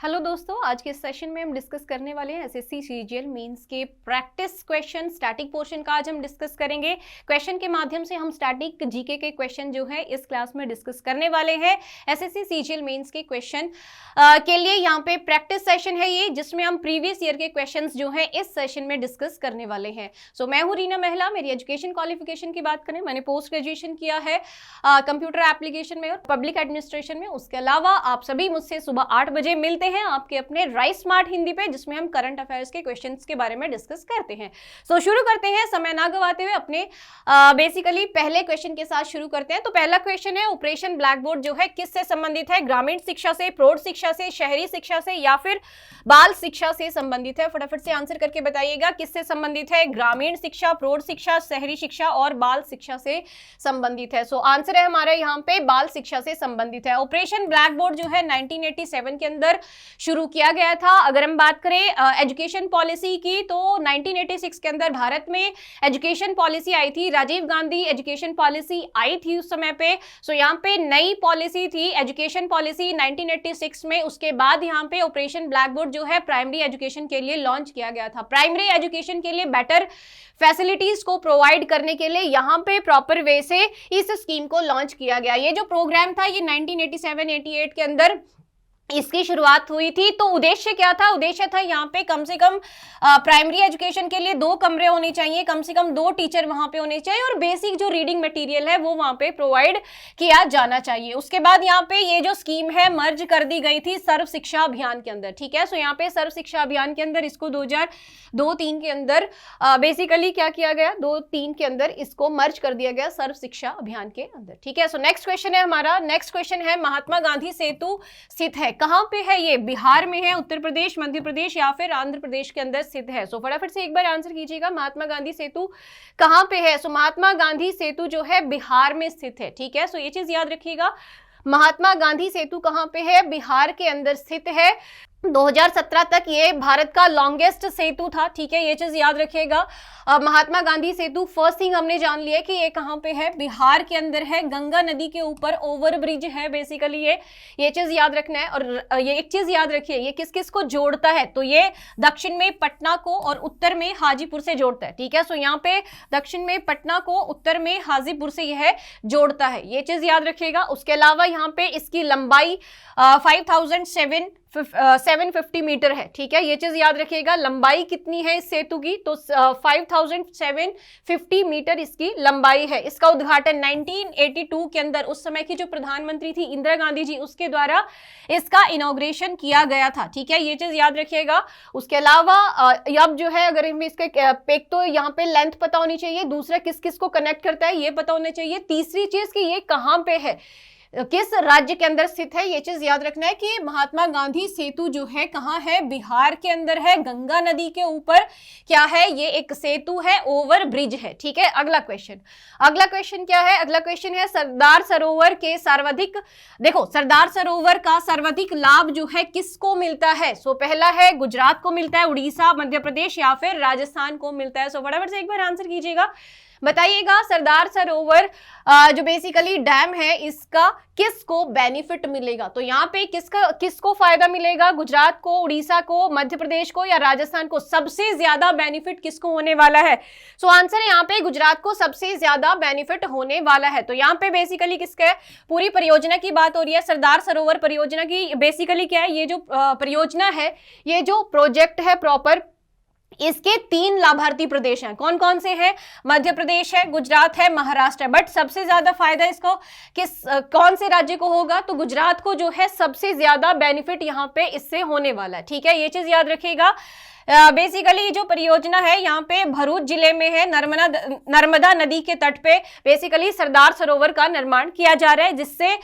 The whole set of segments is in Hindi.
हेलो दोस्तों, आज के सेशन में हम डिस्कस करने वाले हैं एसएससी सीजीएल मेंस के प्रैक्टिस क्वेश्चन स्टैटिक पोर्शन का आज हम डिस्कस करेंगे। क्वेश्चन के माध्यम से हम स्टैटिक जीके के क्वेश्चन जो है इस क्लास में डिस्कस करने वाले हैं। एसएससी सीजीएल मेंस के क्वेश्चन के लिए यहाँ पे प्रैक्टिस सेशन है ये, जिसमें हम प्रीवियस ईयर के क्वेश्चन जो है इस सेशन में डिस्कस करने वाले हैं। सो मैं हूँ रीना महिला। मेरी एजुकेशन क्वालिफिकेशन की बात करें, मैंने पोस्ट ग्रेजुएशन किया है कंप्यूटर एप्लीकेशन में और पब्लिक एडमिनिस्ट्रेशन में। उसके अलावा आप सभी मुझसे सुबह 8 बजे मिलते हैं आपके अपने राइस स्मार्ट हिंदी पे, जिसमें हम करंट अफेयर्स के क्वेश्चंस के बारे में डिस्कस करते हैं। सो शुरू करते हैं समय ना गवाते हुए अपने बेसिकली पहले क्वेश्चन के साथ शुरू करते हैं। तो पहला क्वेश्चन है, ऑपरेशन ब्लैक बोर्ड जो है किससे संबंधित है? ग्रामीण शिक्षा से, प्रौढ़ शिक्षा से, शहरी शिक्षा से या फिर बाल शिक्षा से संबंधित है? फटाफट से आंसर करके बताइएगा किससे संबंधित है। ग्रामीण शिक्षा, प्रौढ़ शिक्षा, शहरी शिक्षा और बाल शिक्षा से संबंधित है। सो आंसर है हमारा यहाँ पे बाल शिक्षा से संबंधित है। ऑपरेशन ब्लैक बोर्ड जो है 1987 के अंदर शुरू किया गया था। अगर हम बात करें एजुकेशन पॉलिसी की, तो 1986 के अंदर भारत में एजुकेशन पॉलिसी आई थी। राजीव गांधी एजुकेशन पॉलिसी आई थी उस समय पे। सो यहाँ पे नई पॉलिसी थी एजुकेशन पॉलिसी 1986 में। उसके बाद यहाँ पे ऑपरेशन ब्लैक बोर्ड जो है प्राइमरी एजुकेशन के लिए लॉन्च किया गया था। प्राइमरी एजुकेशन के लिए बेटर फैसिलिटीज को प्रोवाइड करने के लिए यहाँ पे प्रॉपर वे से इस स्कीम को लॉन्च किया गया। ये जो प्रोग्राम था ये 1987-88 के अंदर इसकी शुरुआत हुई थी। तो उद्देश्य क्या था? उद्देश्य था यहाँ पे कम से कम प्राइमरी एजुकेशन के लिए 2 कमरे होने चाहिए, कम से कम 2 टीचर वहां पे होने चाहिए और बेसिक जो रीडिंग मटेरियल है वो वहां पे प्रोवाइड किया जाना चाहिए। उसके बाद यहाँ पे ये जो स्कीम है मर्ज कर दी गई थी सर्व शिक्षा अभियान के अंदर। ठीक है, सो यहाँ पे सर्व शिक्षा अभियान के अंदर इसको 2002-03 के अंदर बेसिकली क्या किया गया, 2-3 के अंदर इसको मर्ज कर दिया गया सर्व शिक्षा अभियान के अंदर। ठीक है, सो नेक्स्ट क्वेश्चन है हमारा। नेक्स्ट क्वेश्चन है, महात्मा गांधी सेतु स्थित है कहां पे है? ये बिहार में है, उत्तर प्रदेश, मध्य प्रदेश या फिर आंध्र प्रदेश के अंदर स्थित है? सो फटाफट से एक बार आंसर कीजिएगा, महात्मा गांधी सेतु कहां पे है? सो महात्मा गांधी सेतु जो है बिहार में स्थित है। ठीक है, सो ये चीज याद रखिएगा, महात्मा गांधी सेतु कहां पे है? बिहार के अंदर स्थित है। 2017 तक ये भारत का लॉन्गेस्ट सेतु था। ठीक है, ये चीज याद रखिएगा। महात्मा गांधी सेतु फर्स्ट थिंग हमने जान लिया कि ये कहां पे है, बिहार के अंदर है, गंगा नदी के ऊपर ओवर ब्रिज है बेसिकली। ये चीज याद रखना है। और ये एक चीज याद रखिए, ये किस किस को जोड़ता है? तो ये दक्षिण में पटना को और उत्तर में हाजीपुर से जोड़ता है। ठीक है, सो यहाँ पे दक्षिण में पटना को, उत्तर में हाजीपुर से यह जोड़ता है, ये चीज याद रखिएगा। उसके अलावा यहाँ पे इसकी लंबाई 5750 मीटर है। ठीक है, ये चीज याद रखिएगा, लंबाई कितनी है इस सेतु की? तो 5750 मीटर इसकी लंबाई है। इसका उद्घाटन 1982 के अंदर उस समय की जो प्रधानमंत्री थी इंदिरा गांधी जी, उसके द्वारा इसका इनॉग्रेशन किया गया था। ठीक है, ये चीज याद रखिएगा। उसके अलावा अब जो है, अगर हमें इसके एक तो यहाँ पे लेंथ पता होनी चाहिए, दूसरा किस किस को कनेक्ट करता है ये पता होना चाहिए, तीसरी चीज कि ये कहां पे है, किस राज्य के अंदर स्थित है, ये चीज याद रखना है कि महात्मा गांधी सेतु जो है कहां है? बिहार के अंदर है, गंगा नदी के ऊपर क्या है? ये एक सेतु है, ओवर ब्रिज है। ठीक है, अगला क्वेश्चन क्या है? अगला क्वेश्चन है, सरदार सरोवर के सर्वाधिक, देखो सरदार सरोवर का सर्वाधिक लाभ जो है किसको मिलता है? सो पहला है गुजरात को मिलता है, उड़ीसा, मध्य प्रदेश या फिर राजस्थान को मिलता है? सो फटाफट से एक बार आंसर कीजिएगा, बताइएगा सरदार सरोवर जो बेसिकली डैम है इसका किसको बेनिफिट मिलेगा? तो यहाँ पे किसको फायदा मिलेगा? गुजरात को, उड़ीसा को, मध्य प्रदेश को या राजस्थान को? सबसे ज्यादा बेनिफिट किसको होने वाला है? सो आंसर यहाँ पे गुजरात को सबसे ज्यादा बेनिफिट होने वाला है। तो यहाँ पे बेसिकली किसका पूरी परियोजना की बात हो रही है, सरदार सरोवर परियोजना की। बेसिकली क्या है, ये जो परियोजना है, ये जो प्रोजेक्ट है प्रॉपर, इसके 3 लाभार्थी प्रदेश हैं। कौन कौन से हैं? मध्य प्रदेश है, गुजरात है, महाराष्ट्र है। बट सबसे ज्यादा फायदा इसको कौन से राज्य को होगा? तो गुजरात को जो है सबसे ज्यादा बेनिफिट यहाँ पे इससे होने वाला है। ठीक है, ये चीज याद रखिएगा। बेसिकली जो परियोजना है यहाँ पे भरूच जिले में है, नर्मदा नदी के तट पे बेसिकली सरदार सरोवर का निर्माण किया जा रहा है, जिससे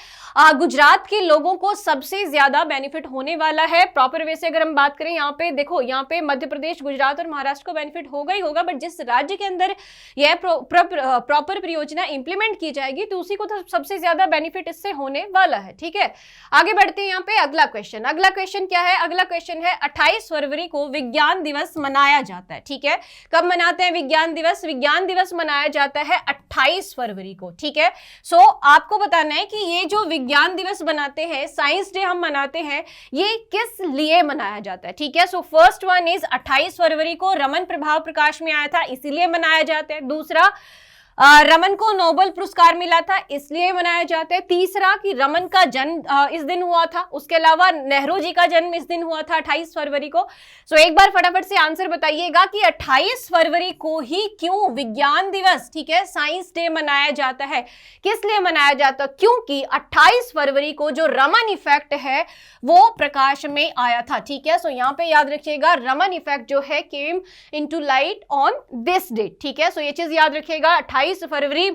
गुजरात के लोगों को सबसे ज्यादा बेनिफिट होने वाला है। प्रॉपर वे से अगर हम बात करें, यहाँ पे देखो, यहाँ पे मध्य प्रदेश, गुजरात, गुजरात और महाराष्ट्र को बेनिफिट होगा ही होगा, बट जिस राज्य के अंदर यह प्रॉपर परियोजना इंप्लीमेंट की जाएगी तो उसी को तो सबसे ज्यादा बेनिफिट इससे होने वाला है। ठीक है, आगे बढ़ते हैं यहाँ पे अगला क्वेश्चन। अगला क्वेश्चन क्या है? अगला क्वेश्चन है 28 फरवरी को विज्ञान दिवस मनाया जाता है। ठीक है, कब मनाते हैं विज्ञान दिवस? विज्ञान दिवस मनाया जाता है 28 फरवरी को। ठीक है, सो आपको बताना है कि ये जो विज्ञान दिवस बनाते हैं, साइंस डे हम मनाते हैं, ये किस लिए मनाया जाता है? ठीक है, सो फर्स्ट वन इज 28 फरवरी को रमन प्रभाव प्रकाश में आया था, इसीलिए मनाया जाता है। दूसरा, रमन को नोबेल पुरस्कार मिला था, इसलिए मनाया जाता है। तीसरा कि रमन का जन्म इस दिन हुआ था, उसके अलावा नेहरू जी का जन्म इस दिन हुआ था 28 फरवरी को। सो एक बार फटाफट से आंसर बताइएगा कि 28 फरवरी को ही क्यों विज्ञान दिवस, ठीक है, साइंस डे मनाया जाता है? किस लिए मनाया जाता है? क्योंकि 28 फरवरी को जो रमन इफेक्ट है वो प्रकाश में आया था। ठीक है, सो यहाँ पे याद रखिएगा रमन इफेक्ट जो है came into light on this date. ठीक है, सो ये चीज याद रखिएगा, 28 फरवरी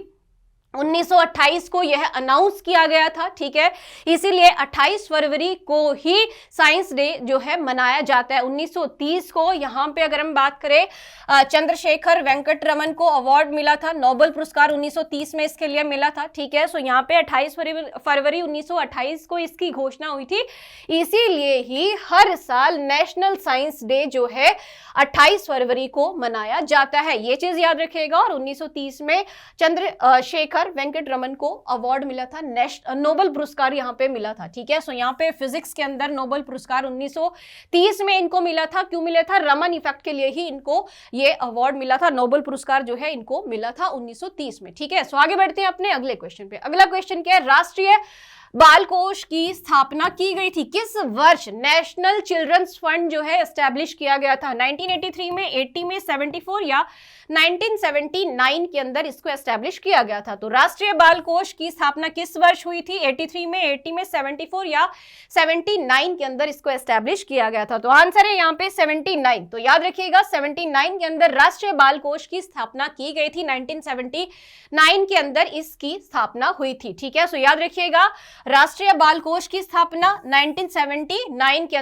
1928 को यह अनाउंस किया गया था। ठीक है, इसीलिए 28 फरवरी को ही साइंस डे जो है मनाया जाता है। 1930 को यहाँ पे अगर हम बात करें, चंद्रशेखर वेंकट रमन को अवार्ड मिला था, नोबेल पुरस्कार 1930 में इसके लिए मिला था। ठीक है, सो यहाँ पे 28 फरवरी 1928 को इसकी घोषणा हुई थी, इसीलिए ही हर साल नेशनल साइंस डे जो है 28 फरवरी को मनाया जाता है। ये चीज याद रखिएगा। और 1930 में चंद्रशेखर वेंकट रमन को अवार्ड मिला था, नोबेल पुरस्कार यहाँ पे मिला था। ठीक है, सो यहाँ पे फिजिक्स के अंदर नोबेल पुरस्कार 1930 में इनको मिला था। क्यों मिला था? रमन इफेक्ट के लिए ही इनको ये अवार्ड मिला था, नोबेल पुरस्कार जो है इनको मिला था 1930 में। ठीक है, सो आगे बढ़ते हैं अपने अगले क्वेश्चन पे। अगला क्वेश्चन क्या है? राष्ट्रीय बाल कोष की स्थापना की गई थी किस वर्ष? नेशनल चिल्ड्रंस फंड जो है एस्टैब्लिश किया गया था 1983 में, 80 में, 74 या 1979 के अंदर इसको एस्टैब्लिश किया गया था। तो राष्ट्रीय बाल कोष की स्थापना किस वर्ष हुई थी? 83 में, 80 में, 74 या 79 के अंदर इसको एस्टैब्लिश किया गया था। तो आंसर है यहाँ पे 79। तो याद रखिएगा 79 के अंदर राष्ट्रीय बाल कोष की स्थापना की गई थी, 1979 के अंदर इसकी स्थापना हुई थी। ठीक है, सो याद रखिएगा राष्ट्रीय बाल कोष की स्थापना 1979 के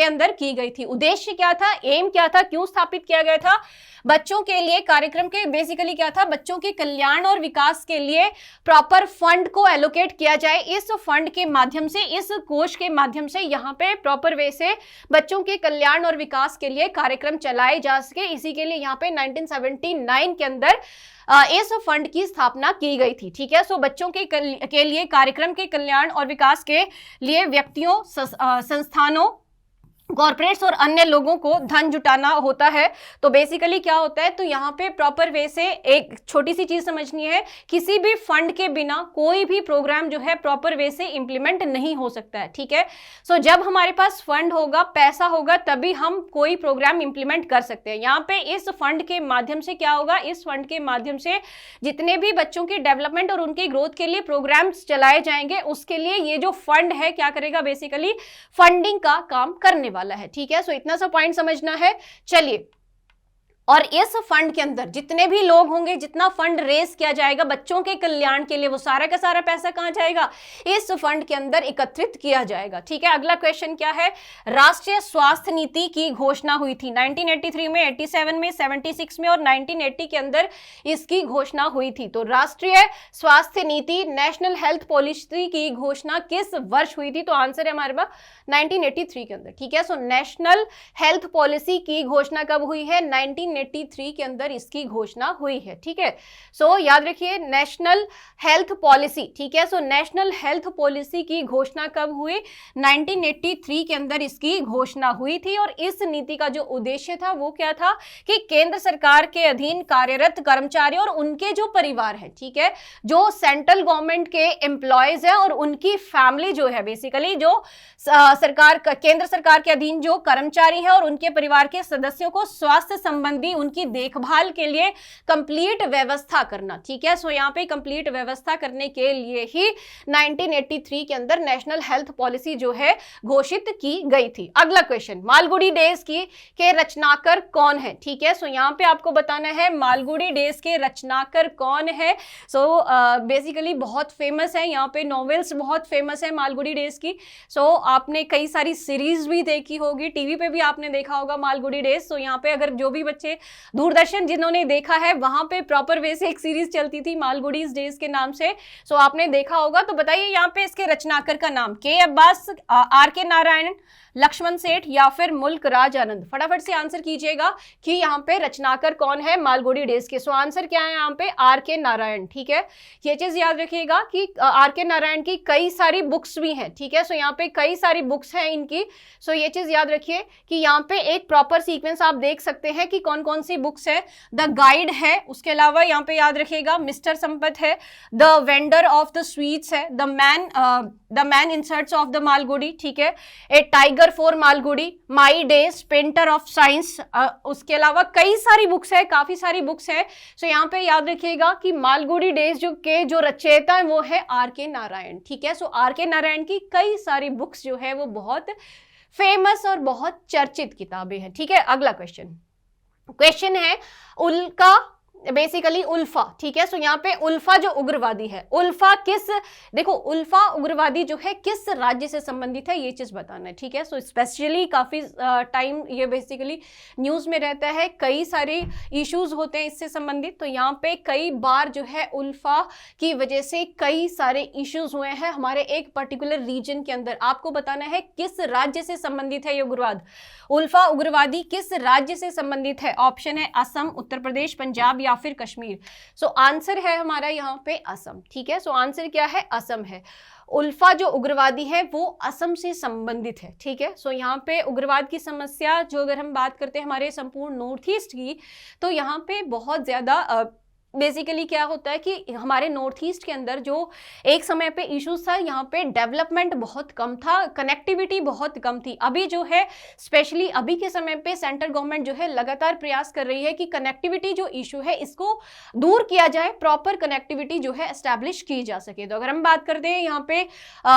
अंदर की गई थी। उद्देश्य क्या था? एम क्या था? क्यों स्थापित किया गया था? बच्चों के लिए कार्यक्रम के बेसिकली क्या था? बच्चों के कल्याण और विकास के लिए प्रॉपर फंड को एलोकेट किया जाए। इस फंड के माध्यम से, इस कोष के माध्यम से यहाँ पे प्रॉपर वे से बच्चों के कल्याण और विकास के लिए कार्यक्रम चलाए जा सके, इसी के लिए यहाँ पे 1979 के अंदर इस फंड की स्थापना की गई थी। ठीक है, सो बच्चों के लिए कार्यक्रम के कल्याण और विकास के लिए व्यक्तियों, संस्थानों, कॉर्पोरेट्स और अन्य लोगों को धन जुटाना होता है। तो बेसिकली क्या होता है? तो यहाँ पे प्रॉपर वे से एक छोटी सी चीज समझनी है, किसी भी फंड के बिना कोई भी प्रोग्राम जो है प्रॉपर वे से इंप्लीमेंट नहीं हो सकता है। ठीक है, सो जब हमारे पास फंड होगा, पैसा होगा, तभी हम कोई प्रोग्राम इंप्लीमेंट कर सकते हैं। यहाँ पे इस फंड के माध्यम से क्या होगा? इस फंड के माध्यम से जितने भी बच्चों के डेवलपमेंट और उनके ग्रोथ के लिए प्रोग्राम्स चलाए जाएंगे, उसके लिए ये जो फंड है क्या करेगा? बेसिकली फंडिंग का काम करने वाला है। ठीक है, सो इतना सा पॉइंट समझना है। चलिए, और इस फंड के अंदर जितने भी लोग होंगे, जितना फंड रेज किया जाएगा बच्चों के कल्याण के लिए, वो सारा का सारा पैसा कहां जाएगा? इस फंड के अंदर एकत्रित किया जाएगा। ठीक है, अगला क्वेश्चन क्या है? राष्ट्रीय स्वास्थ्य नीति की घोषणा हुई थी 1983 में, 87 में, 76 में और 1980 के अंदर इसकी घोषणा हुई थी। तो राष्ट्रीय स्वास्थ्य नीति, नेशनल हेल्थ पॉलिसी की घोषणा किस वर्ष हुई थी? तो आंसर है हमारे पास 1983 के अंदर। ठीक है, सो नेशनल हेल्थ पॉलिसी की घोषणा कब हुई है? 1983 के अंदर इसकी घोषणा हुई है। ठीक है, सो याद रखिए नेशनल हेल्थ पॉलिसी। ठीक है, सो नेशनल हेल्थ पॉलिसी की घोषणा कब हुई? 1983 के अंदर इसकी घोषणा हुई थी। और इस नीति का जो उद्देश्य था वो क्या था कि केंद्र सरकार के अधीन कार्यरत कर्मचारी और उनके जो परिवार है, ठीक है, जो सेंट्रल गवर्नमेंट के एम्प्लॉयज है और उनकी फैमिली जो है, बेसिकली जो केंद्र सरकार के अधीन जो कर्मचारी है और उनके परिवार के सदस्यों को स्वास्थ्य संबंधी संबंधी उनकी देखभाल के लिए कंप्लीट व्यवस्था करना, ठीक है। सो यहाँ पे कंप्लीट व्यवस्था करने के लिए ही 1983 के अंदर नेशनल हेल्थ पॉलिसी जो है घोषित की गई थी। अगला क्वेश्चन, मालगुडी डेज के रचनाकार कौन है, ठीक है। सो यहाँ पे आपको बताना है मालगुडी डेज के रचनाकार कौन है। सो बेसिकली बहुत फेमस है, यहाँ पे नॉवेल्स बहुत फेमस है मालगुडी डेज की। सो आपने कई सारी सीरीज भी देखी होगी, टीवी पे भी आपने देखा होगा मालगुडी डेज। सो यहाँ पे अगर जो भी बच्चे दूरदर्शन जिन्होंने देखा है वहां पे प्रॉपर वे से एक सीरीज चलती थी मालगुडी डेज के नाम से, सो आपने देखा होगा। तो बताइए यहाँ पे इसके रचनाकार का नाम, के अब्बास, आर के नारायण, लक्ष्मण सेठ या फिर मुल्क राज आनंद। फटाफट से आंसर कीजिएगा कि यहाँ पे रचनाकार कौन है मालगुडी डेज के। सो आंसर क्या है यहाँ पे, आर के नारायण, ठीक है। ये चीज याद रखिएगा कि आर के नारायण की कई सारी बुक्स भी हैं, ठीक है। सो यहाँ पे कई सारी बुक्स हैं इनकी। सो ये चीज याद रखिए कि यहाँ पे एक प्रॉपर सीक्वेंस आप देख सकते हैं कि कौन कौन सी बुक्स है। द गाइड है, उसके अलावा यहाँ पे याद रखिएगा मिस्टर संपत है, the vendor of the sweets है, the man in search of the Malgudi, ठीक है, a tiger for Malgudi, my days, painter of signs. उसके अलावा कई सारी बुक्स है, काफी सारी बुक्स है। सो यहाँ पे याद रखिएगा कि मालगुडी डेज जो रचयिता है वो है आर के नारायण, ठीक है। सो आर के नारायण की कई सारी बुक्स जो है वो बहुत फेमस और बहुत चर्चित किताबें हैं, ठीक है। अगला क्वेश्चन है उल्का, बेसिकली उल्फा, ठीक है। सो यहाँ पे उल्फा जो उग्रवादी है, उल्फा देखो उल्फा उग्रवादी जो है किस राज्य से संबंधित है, ये चीज बताना है, ठीक है। सो स्पेशली काफी टाइम ये बेसिकली न्यूज में रहता है, कई सारे इश्यूज होते हैं इससे संबंधित। तो यहाँ पे कई बार जो है उल्फा की वजह से कई सारे इश्यूज हुए हैं हमारे एक पर्टिकुलर रीजन के अंदर। आपको बताना है किस राज्य से संबंधित है ये उग्रवाद, उल्फा उग्रवादी किस राज्य से संबंधित है। ऑप्शन है असम, उत्तर प्रदेश, पंजाब या फिर कश्मीर। सो आंसर है हमारा यहाँ पे असम, ठीक है। सो आंसर क्या है, असम है। उल्फा जो उग्रवादी है वो असम से संबंधित है, ठीक है। सो यहाँ पे उग्रवाद की समस्या जो अगर हम बात करते हैं हमारे संपूर्ण नॉर्थ ईस्ट की, तो यहाँ पे बहुत ज्यादा बेसिकली क्या होता है कि हमारे नॉर्थ ईस्ट के अंदर जो एक समय पे इश्यूज था, यहाँ पे डेवलपमेंट बहुत कम था, कनेक्टिविटी बहुत कम थी। अभी जो है स्पेशली अभी के समय पे सेंट्रल गवर्नमेंट जो है लगातार प्रयास कर रही है कि कनेक्टिविटी जो इशू है इसको दूर किया जाए, प्रॉपर कनेक्टिविटी जो है एस्टैब्लिश की जा सके। तो अगर हम बात करते हैं यहाँ पे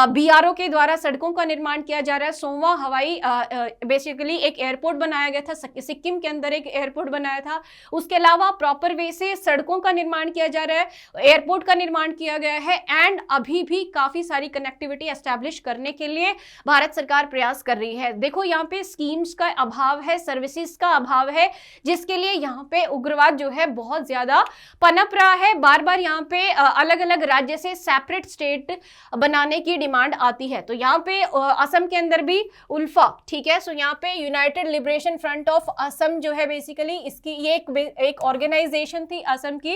BRO के द्वारा सड़कों का निर्माण किया जा रहा है, सोमवा हवाई बेसिकली एक एयरपोर्ट बनाया गया था, सिक्किम के अंदर एक एयरपोर्ट बनाया था। उसके अलावा प्रॉपर वे से सड़कों का निर्माण किया जा रहा है, एयरपोर्ट का निर्माण किया गया है, एंड अभी भी काफी सारी कनेक्टिविटी एस्टैब्लिश करने के लिए भारत सरकार प्रयास कर रही है। देखो यहाँ पे स्कीम्स का अभाव है, सर्विसेज का अभाव है, जिसके लिए यहाँ पे उग्रवाद जो है बहुत ज्यादा पनप रहा है। बार बार यहाँ पे अलग अलग राज्य से सेपरेट स्टेट बनाने की डिमांड आती है। तो यहाँ पे असम के अंदर भी उल्फा, ठीक है। सो यहाँ पे United liberation front of Assam जो है बेसिकली इसकी ये एक ऑर्गेनाइजेशन थी असम की,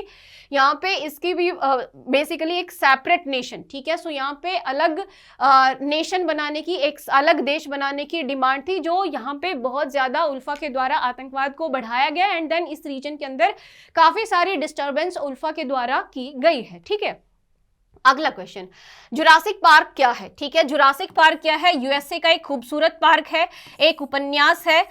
यहाँ पे इसकी भी बेसिकली एक सेपरेट नेशन, ठीक है। सो यहाँ पे अलग नेशन बनाने की, एक अलग देश बनाने की डिमांड थी, जो यहाँ पे बहुत ज्यादा उल्फा के द्वारा आतंकवाद को बढ़ाया गया, एंड देन इस रीजन के अंदर काफी सारी डिस्टर्बेंस उल्फा के द्वारा की गई है, ठीक है। अगला क्वेश्चन, जुरासिक पार्क क्या है, ठीक है। जुरासिक पार्क क्या है, यूएसए का एक खूबसूरत पार्क है, एक उपन्यास है,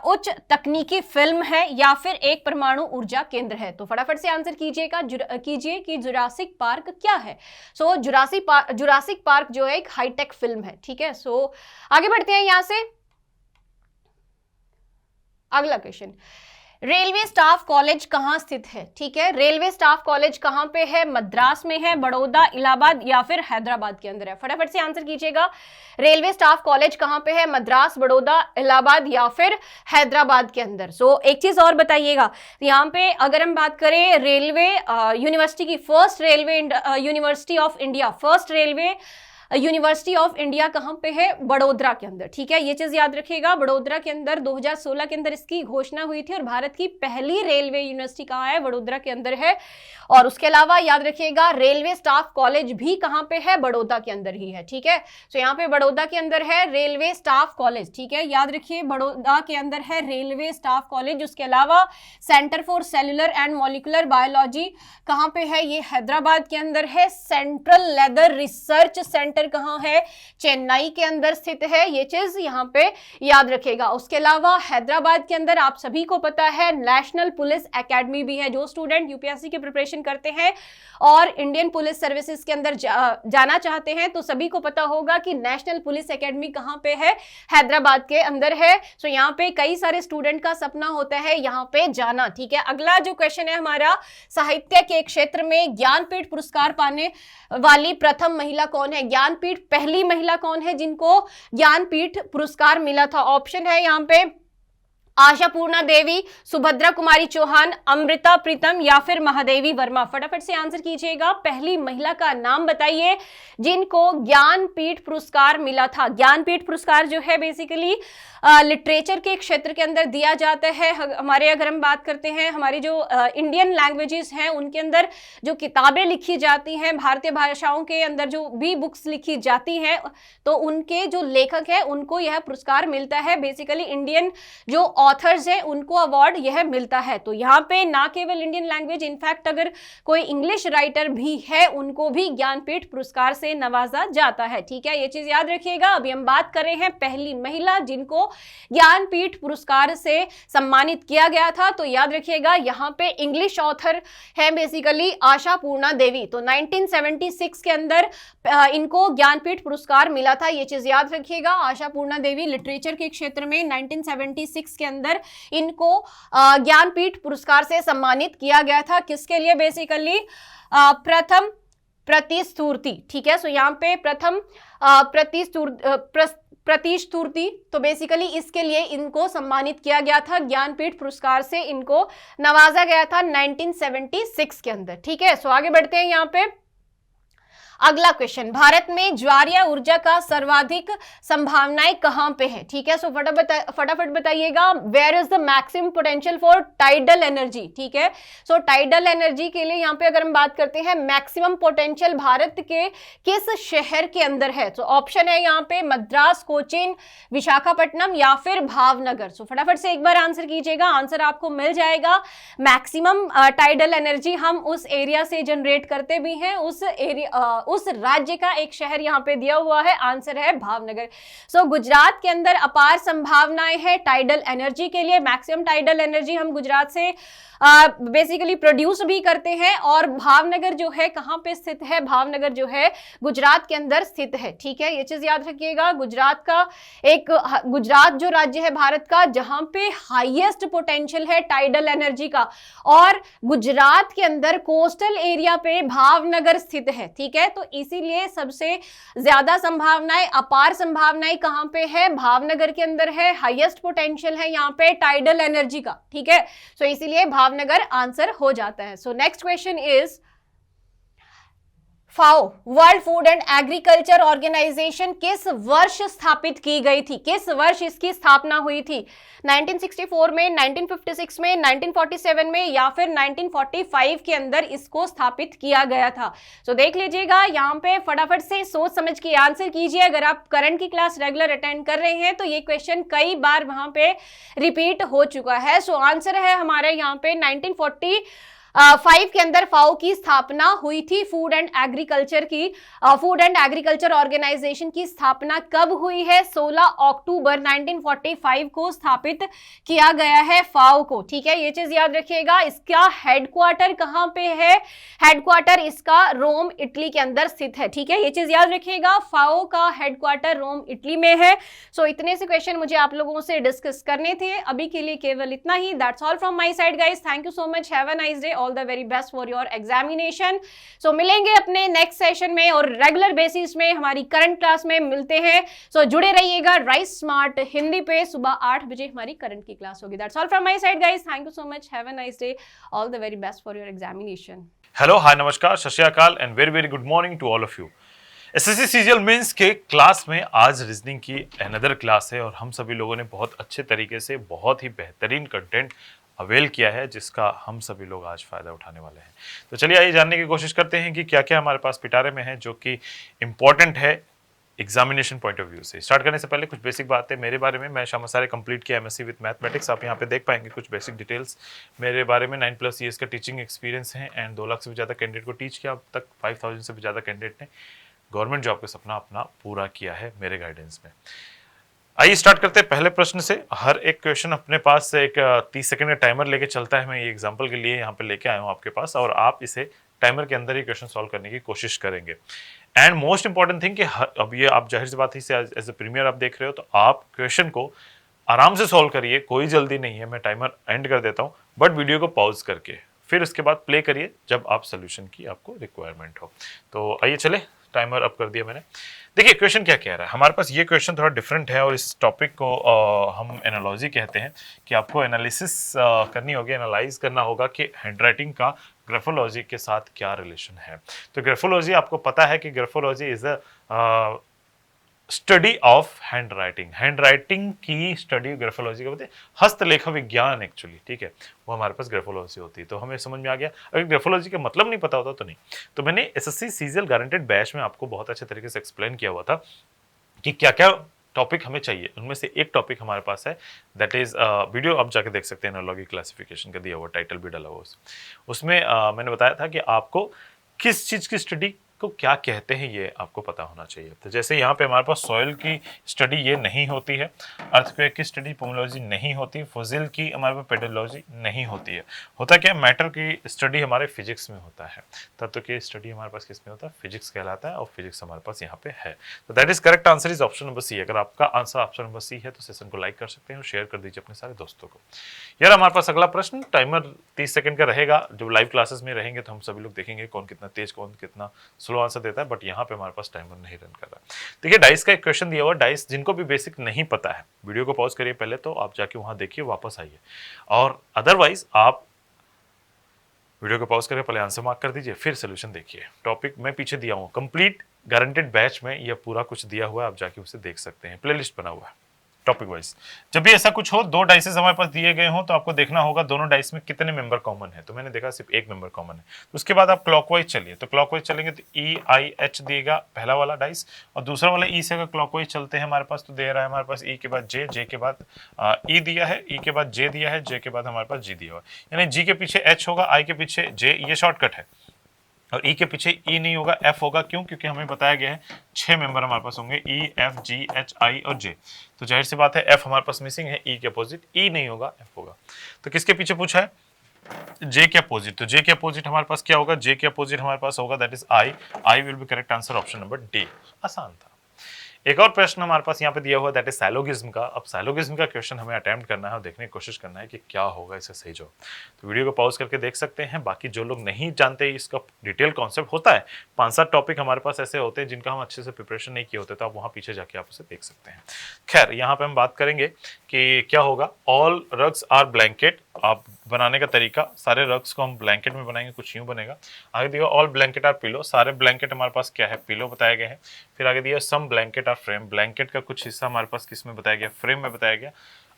उच्च तकनीकी फिल्म है या फिर एक परमाणु ऊर्जा केंद्र है। तो फटाफट से आंसर कीजिए कि जुरासिक पार्क क्या है। सो जुरासिक पार्क जो है एक हाईटेक फिल्म है, ठीक है। सो आगे बढ़ते हैं यहां से। अगला क्वेश्चन, रेलवे स्टाफ कॉलेज कहां स्थित है, ठीक है। रेलवे स्टाफ कॉलेज कहां पे है, मद्रास में है, बड़ौदा, इलाहाबाद या फिर हैदराबाद के अंदर है। फटाफट से आंसर कीजिएगा, रेलवे स्टाफ कॉलेज कहां पे है, मद्रास, बड़ौदा, इलाहाबाद या फिर हैदराबाद के अंदर। सो एक चीज और बताइएगा, यहाँ पे अगर हम बात करें रेलवे यूनिवर्सिटी की, first railway university of India, first railway university of India कहां पे है, बड़ोदरा के अंदर, ठीक है। ये चीज याद रखिएगा, बड़ोदरा के अंदर 2016 के अंदर इसकी घोषणा हुई थी, और भारत की पहली रेलवे यूनिवर्सिटी कहां है, बड़ोदरा के अंदर है। और उसके अलावा याद रखिएगा रेलवे स्टाफ कॉलेज भी कहां पे है, बड़ौदा के अंदर ही है, ठीक है। तो यहाँ पे बड़ौदा के अंदर है रेलवे स्टाफ कॉलेज, ठीक है। याद रखिए बड़ौदा के अंदर है रेलवे स्टाफ कॉलेज। उसके अलावा centre for cellular and molecular biology कहां पे है, ये हैदराबाद के अंदर है। सेंट्रल लेदर रिसर्च सेंटर अंदर कहाँ है, चेन्नई के अंदर स्थित है, ये चीज यहाँ पे याद रखेगा। उसके अलावा हैदराबाद के अंदर आप सभी को पता है नेशनल पुलिस एकेडमी भी है। जो स्टूडेंट यूपीएससी की प्रिपरेशन करते हैं और इंडियन पुलिस सर्विसेज के अंदर जाना चाहते हैं तो सभी को पता होगा कि नेशनल पुलिस एकेडमी कहाँ पे है, हैदराबाद के अंदर है। सो यहाँ पे कई सारे स्टूडेंट का सपना होता है यहाँ पे जाना। ठीक है, अगला जो क्वेश्चन है हमारा, साहित्य के क्षेत्र में ज्ञानपीठ पुरस्कार पाने वाली प्रथम महिला कौन है? ज्ञानपीठ पहली महिला कौन है जिनको ज्ञानपीठ पुरस्कार मिला था? ऑप्शन है यहाँ पे आशापूर्णा देवी, सुभद्रा कुमारी चौहान, अमृता प्रीतम या फिर महादेवी वर्मा। फटाफट से आंसर कीजिएगा, पहली महिला का नाम बताइए जिनको ज्ञानपीठ पुरस्कार मिला था। ज्ञानपीठ पुरस्कार जो है बेसिकली लिटरेचर के क्षेत्र के अंदर दिया जाता है। हमारे अगर हम बात करते हैं हमारी जो इंडियन लैंग्वेजेस हैं उनके अंदर जो किताबें लिखी जाती हैं, भारतीय भाषाओं के अंदर जो भी बुक्स लिखी जाती हैं तो उनके जो लेखक हैं उनको यह पुरस्कार मिलता है। बेसिकली इंडियन जो ऑथर्स हैं उनको अवार्ड यह मिलता है। तो यहाँ पे ना केवल इंडियन लैंग्वेज, इनफैक्ट अगर कोई इंग्लिश राइटर भी है उनको भी ज्ञानपीठ पुरस्कार से नवाजा जाता है। ठीक है, ये चीज याद रखिएगा। अभी हम बात कर रहे हैं पहली महिला जिनको ज्ञानपीठ पुरस्कार से सम्मानित किया गया था, तो याद रखिएगा यहाँ पे इंग्लिश ऑथर है बेसिकली आशापूर्णा देवी। तो 1976 के अंदर इनको ज्ञानपीठ पुरस्कार मिला था, ये चीज याद रखिएगा। आशापूर्णा देवी लिटरेचर के क्षेत्र में 1976 के अंदर इनको ज्ञानपीठ पुरस्कार से सम्मानित किया गया था। किसके लिए? बेसिकली प्रथम प्रतिस्तुति। ठीक है, सो यहाँ पे प्रथम प्रतिस्तुति, तो बेसिकली इसके लिए इनको सम्मानित किया गया था, ज्ञानपीठ पुरस्कार से इनको नवाजा गया था 1976 के अंदर। ठीक है, सो आगे बढ़ते हैं यहाँ पे। अगला क्वेश्चन, भारत में ज्वारीय ऊर्जा का सर्वाधिक संभावनाएं कहां पे है? ठीक है, सो फटाफट बताइएगा, where is the maximum potential for tidal energy? ठीक है, सो टाइडल एनर्जी के लिए यहाँ पे अगर हम बात करते हैं मैक्सिमम पोटेंशियल भारत के किस शहर के अंदर है? तो ऑप्शन है यहाँ पे मद्रास, कोचीन, विशाखापट्टनम या फिर भावनगर। सो फटाफट से एक बार आंसर कीजिएगा, आंसर आपको मिल जाएगा। मैक्सिमम टाइडल एनर्जी हम उस एरिया से जनरेट करते भी हैं, उस राज्य का एक शहर यहाँ पे दिया हुआ है, आंसर है भावनगर। सो गुजरात के अंदर अपार संभावनाएं हैं टाइडल एनर्जी के लिए। मैक्सिमम टाइडल एनर्जी हम गुजरात से बेसिकली प्रोड्यूस भी करते हैं। और भावनगर जो है कहां पे स्थित है? भावनगर जो है गुजरात के अंदर स्थित है। ठीक है, ये चीज याद रखिएगा। गुजरात जो राज्य है भारत का जहां पे हाईएस्ट पोटेंशियल है टाइडल एनर्जी का, और गुजरात के अंदर कोस्टल एरिया पे भावनगर स्थित है। ठीक है, तो इसीलिए सबसे ज्यादा संभावनाएं, अपार संभावनाएं कहां पे है? भावनगर के अंदर है। हाईएस्ट पोटेंशियल है यहाँ पे टाइडल एनर्जी का। ठीक है, सो इसीलिए भावनगर आंसर हो जाता है। So next question is, FAO world food and agriculture organisation किस वर्ष स्थापित की गई थी? किस वर्ष इसकी स्थापना हुई थी? 1964 में, 1956 में, 1947 में या फिर 1945 के अंदर इसको स्थापित किया गया था? सो देख लीजिएगा, यहाँ पे फटाफट से सोच समझ के आंसर कीजिए। अगर आप करंट की क्लास रेगुलर अटेंड कर रहे हैं तो ये क्वेश्चन कई बार वहां पे रिपीट हो चुका है। सो आंसर है हमारे यहाँ पे 1945 के अंदर फाओ की स्थापना हुई थी। फूड एंड एग्रीकल्चर ऑर्गेनाइजेशन की स्थापना कब हुई है? 16 अक्टूबर 1945 को स्थापित किया गया है फाओ को। ठीक है, ये चीज याद रखिएगा। इसका हेडक्वार्टर कहां पे है? हेडक्वार्टर इसका रोम, इटली के अंदर स्थित है। ठीक है, ये चीज याद रखिएगा, फाओ का हेडक्वार्टर रोम, इटली में है। सो इतने से क्वेश्चन मुझे आप लोगों से डिस्कस करने थे। अभी के लिए केवल इतना ही। That's all from my side guys. Thank you so much, have a nice day, all the very best for your examination. So मिलेंगे अपने नेक्स्ट सेशन में और रेगुलर बेसिस में हमारी करंट क्लास में मिलते हैं। सो जुड़े रहिएगा राइस स्मार्ट हिंदी पे। सुबह 8 बजे हमारी करंट की क्लास होगी। That's all from my side guys. Thank you so much, have a nice day, all the very best for your examination. Hello, hi, नमस्कार, Sat Sri Akal and very very good morning to all of you. SSC CGL mains के क्लास में आज रीजनिंग की अनदर क्लास है और हम सभी लोगों ने बहुत अच्छे तरीके से बहुत ही बेहतरीन कंटेंट अवेल किया है जिसका हम सभी लोग आज फ़ायदा उठाने वाले हैं। तो चलिए आइए जानने की कोशिश करते हैं कि क्या क्या हमारे पास पिटारे में है जो कि इम्पॉर्टेंट है एग्जामिनेशन पॉइंट ऑफ व्यू से। स्टार्ट करने से पहले कुछ बेसिक बातें मेरे बारे में। मैं शामा सारे कंप्लीट किया एमएससी विद मैथमेटिक्स। आप यहाँ पे देख पाएंगे कुछ बेसिक डिटेल्स मेरे बारे में। 9+ ईयर्स का टीचिंग एक्सपीरियंस है एंड 2 लाख से भी ज़्यादा कैंडिडेट को टीच किया अब तक। 5000 से भी ज़्यादा कैंडिडेट ने गवर्नमेंट जॉब का सपना अपना पूरा किया है मेरे गाइडेंस में। आइए स्टार्ट करते हैं पहले प्रश्न से। हर एक क्वेश्चन अपने पास एक 30 सेकंड का टाइमर लेके चलता है। मैं ये एग्जांपल के लिए यहाँ पे लेके आया हूँ आपके पास, और आप इसे टाइमर के अंदर ही क्वेश्चन सॉल्व करने की कोशिश करेंगे। एंड मोस्ट इंपॉर्टेंट थिंग कि अब ये आप जाहिर सी बात है इसे एज ए प्रीमियर आप देख रहे हो, तो आप क्वेश्चन को आराम से सॉल्व करिए, कोई जल्दी नहीं है। मैं टाइमर एंड कर देता हूँ, बट वीडियो को पॉज करके फिर उसके बाद प्ले करिए जब आप सोल्यूशन की आपको रिक्वायरमेंट हो। तो आइए चले, टाइमर अप कर दिया मैंने। देखिए क्वेश्चन क्या कह रहा है हमारे पास। ये क्वेश्चन थोड़ा डिफरेंट है और इस टॉपिक को हम एनालॉजी कहते हैं, कि आपको एनालिसिस करनी होगी, एनालाइज करना होगा कि हैंडराइटिंग का ग्राफोलॉजी के साथ क्या रिलेशन है। तो ग्राफोलॉजी आपको पता है कि graphology is a study of handwriting की स्टडी ग्राफोलॉजी का बोलते हैं, हस्तलेखा विज्ञान एक्चुअली, ठीक है, वो हमारे पास ग्राफोलॉजी होती है। तो हमें समझ में आ गया। अगर ग्राफोलॉजी का मतलब नहीं पता होता तो नहीं। तो मैंने एसएससी सीजीएल गारंटेड बैच में आपको बहुत अच्छे तरीके से एक्सप्लेन किया हुआ था कि क्या क्या टॉपिक हमें चाहिए। उनमें से एक टॉपिक हमारे पास है, दैट इज वीडियो आप जाके देख सकते हैं, एनालॉजी क्लासिफिकेशन का दिया हुआ, टाइटल भी डाला हुआ उसमें मैंने बताया था कि आपको किस चीज की स्टडी को क्या कहते हैं ये आपको पता होना चाहिए। तो जैसे यहाँ पे हमारे पास सॉइल की स्टडी ये नहीं होती है, अर्थक्वेक की स्टडी पोमोलॉजी नहीं होती, फॉसिल की हमारे पास पेडोलॉजी नहीं होती है। होता क्या, मैटर की स्टडी हमारे फिजिक्स में होता है, तत्व की स्टडी हमारे पास किस में होता है, फिजिक्स कहलाता है, और फिजिक्स हमारे पास यहाँ पे है। तो that is correct answer is option number C. अगर आपका आंसर ऑप्शन नंबर सी है तो सेशन को लाइक कर सकते हैं और शेयर कर दीजिए अपने सारे दोस्तों को। यार हमारे पास अगला प्रश्न, टाइमर 30 सेकंड का रहेगा। जब लाइव क्लासेस में रहेंगे तो हम सभी लोग देखेंगे कौन कितना तेज, कौन कितना स्लो आंसर देता है, बट यहाँ पे हमारे पास टाइमर नहीं रन कर रहा। देखिए डाइस का एक क्वेश्चन दिया हुआ, डाइस जिनको भी बेसिक नहीं पता है वीडियो को पॉज करिए पहले, तो आप जाके वहां देखिए, वापस आइए, और अदरवाइज आप वीडियो को पॉज करके पहले आंसर मार्क कर दीजिए, फिर सोल्यूशन देखिए। टॉपिक मैं पीछे दिया हूँ, कंप्लीट गारंटेड बैच में यह पूरा कुछ दिया हुआ है, आप जाके उसे देख सकते हैं, प्लेलिस्ट बना हुआ है टॉपिक वाइज। जब भी ऐसा कुछ हो, दो डाइसेस हमारे पास दिए गए हों, तो आपको देखना होगा दोनों डाइस में कितने मेंबर कॉमन है। तो मैंने देखा सिर्फ एक मेंबर कॉमन है। तो उसके बाद आप क्लॉकवाइज चलिए, तो क्लॉकवाइज चलेंगे तो ई आई एच दिएगा पहला वाला डाइस, और दूसरा वाला ई से अगर क्लॉकवाइज चलते हैं हमारे पास तो दे रहा है हमारे पास ई के बाद जे, जे के बाद ई दिया है, ई के बाद जे दिया है, जे के बाद हमारे पास जी दिया हुआ, यानी जी के पीछे एच होगा, आई के पीछे जे, ये शॉर्टकट है, और ई के पीछे ई नहीं होगा, एफ होगा। क्यों? क्योंकि हमें बताया गया है 6 मेंबर हमारे पास होंगे, E F G H I और जे। तो जाहिर सी बात है एफ हमारे पास मिसिंग है, ई के अपोजिट ई नहीं होगा, एफ होगा। तो किसके पीछे पूछा है? जे के अपोजिट। तो जे के अपोजिट हमारे पास क्या होगा? जे के अपोजिट हमारे पास होगा that is I. I will be correct answer, option number D. आसान था। एक और प्रश्न हमारे पास यहाँ पे दिया हुआ दैट इज साइलोगिज्म का। अब साइलोगिज्म का क्वेश्चन हमें अटेम्प्ट करना है और देखने की कोशिश करना है कि क्या होगा इसका सही जवाब। तो वीडियो को पॉज करके देख सकते हैं। बाकी जो लोग नहीं जानते इसका डिटेल कॉन्सेप्ट होता है, 5-7 टॉपिक हमारे पास ऐसे होते हैं जिनका हम अच्छे से प्रिपरेशन नहीं किए होते, तो आप वहाँ पीछे जाके आप उसे देख सकते हैं। खैर यहाँ पे हम बात करेंगे कि क्या होगा। All rugs are blanket. आप बनाने का तरीका, सारे रग्स को हम ब्लैंकेट में बनाएंगे, कुछ यूं बनेगा। आगे दिया ऑल ब्लैंकेट आर पिलो। सारे ब्लैंकेट हमारे पास क्या है? पिलो बताए गए हैं। फिर आगे दिया सम ब्लैंकेट आर फ्रेम। ब्लैंकेट का कुछ हिस्सा हमारे पास किस में बताया गया? फ्रेम में बताया गया।